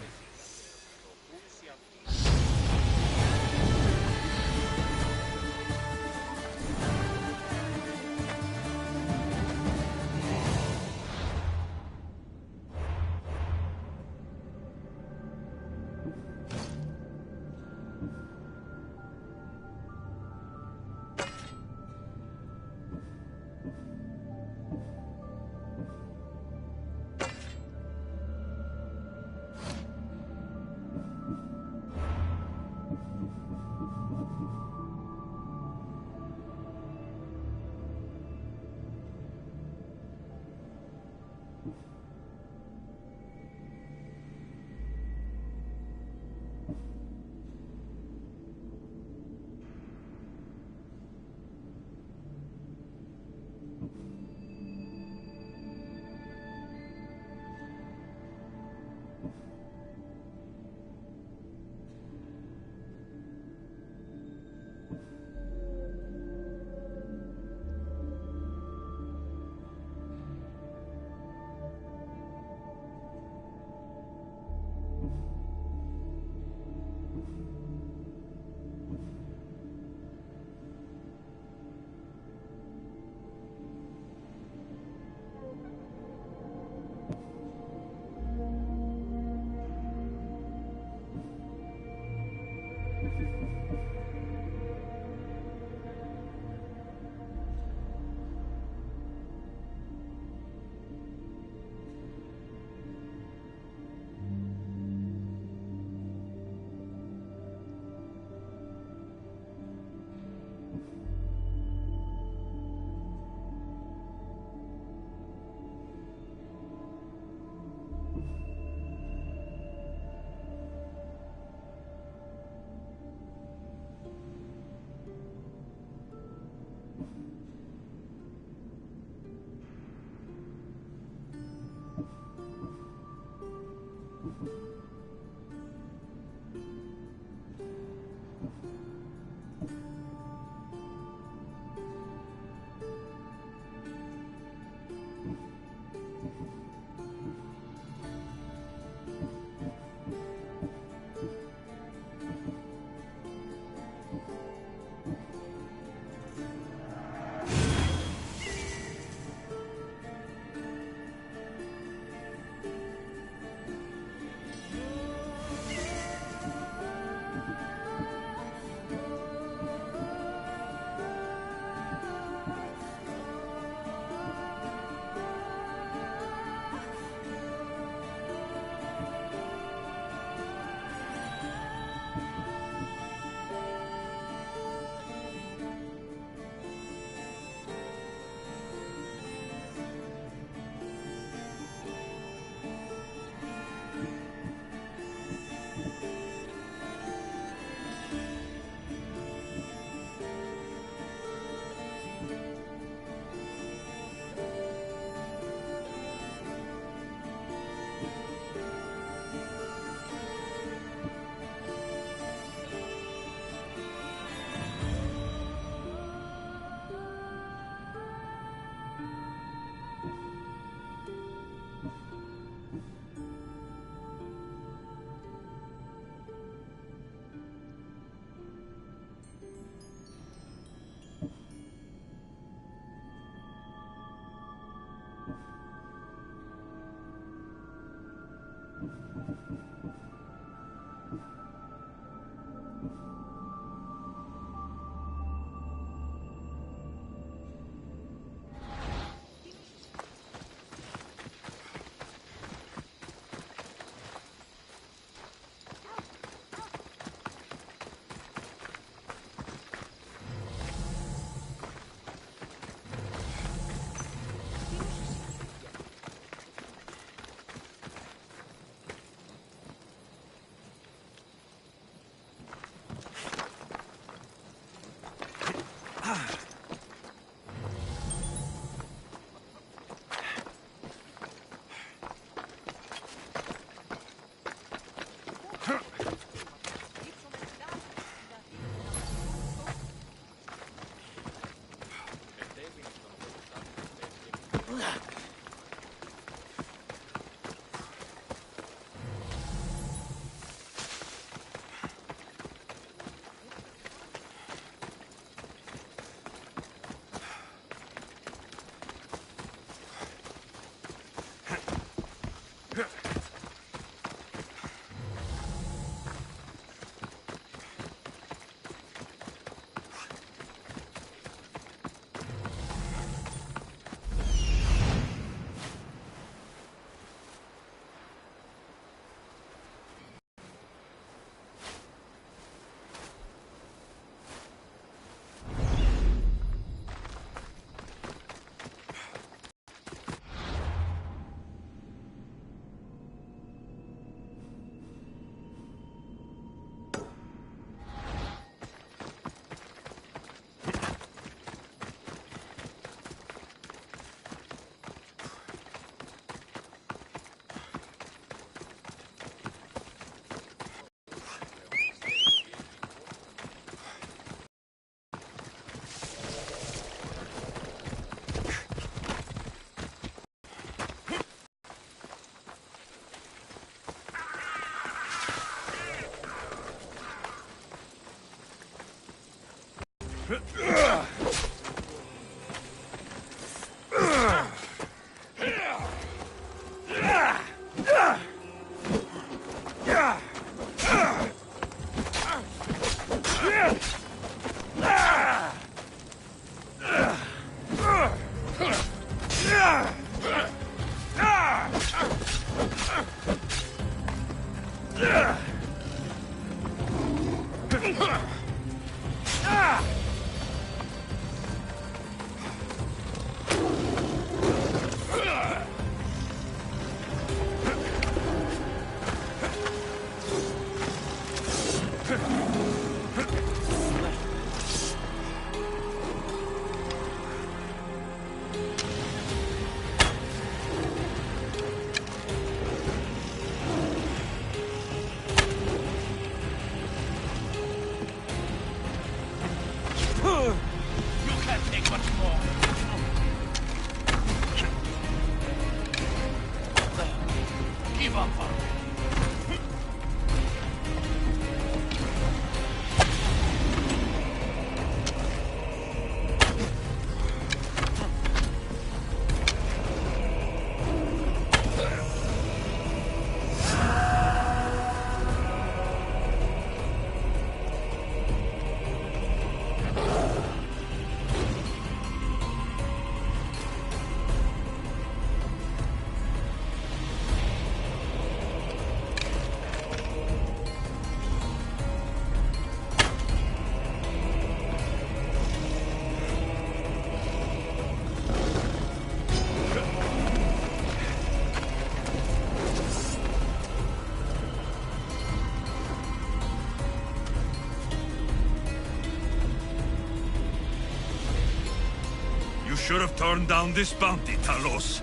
should have turned down this bounty, Talos.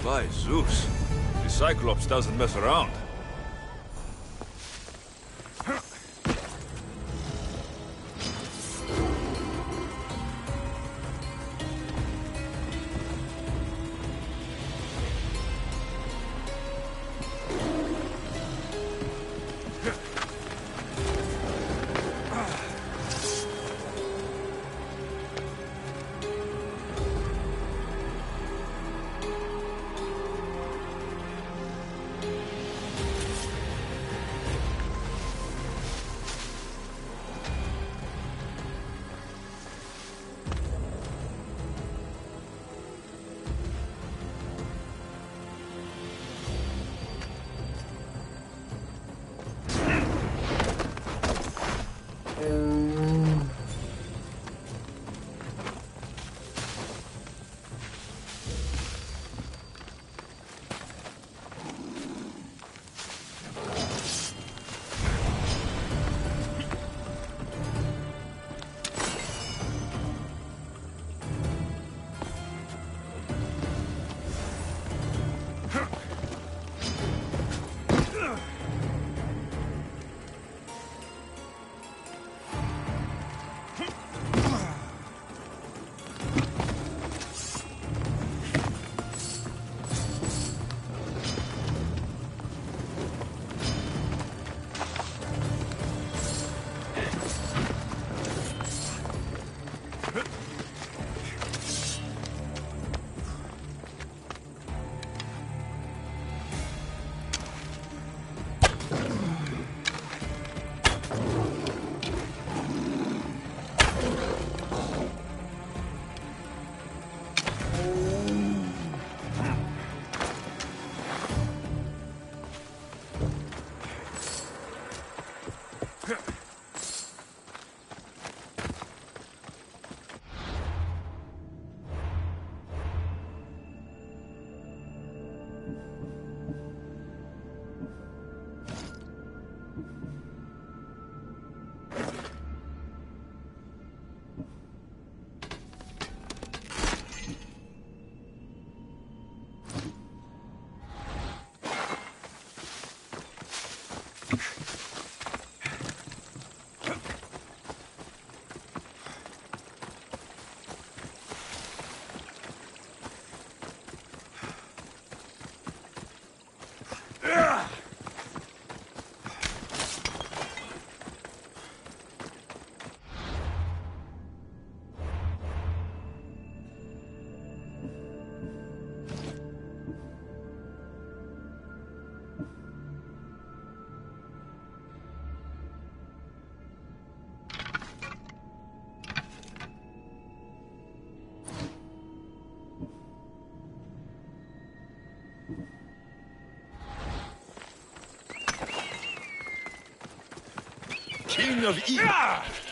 By Zeus, the Cyclops doesn't mess around. King of Eve.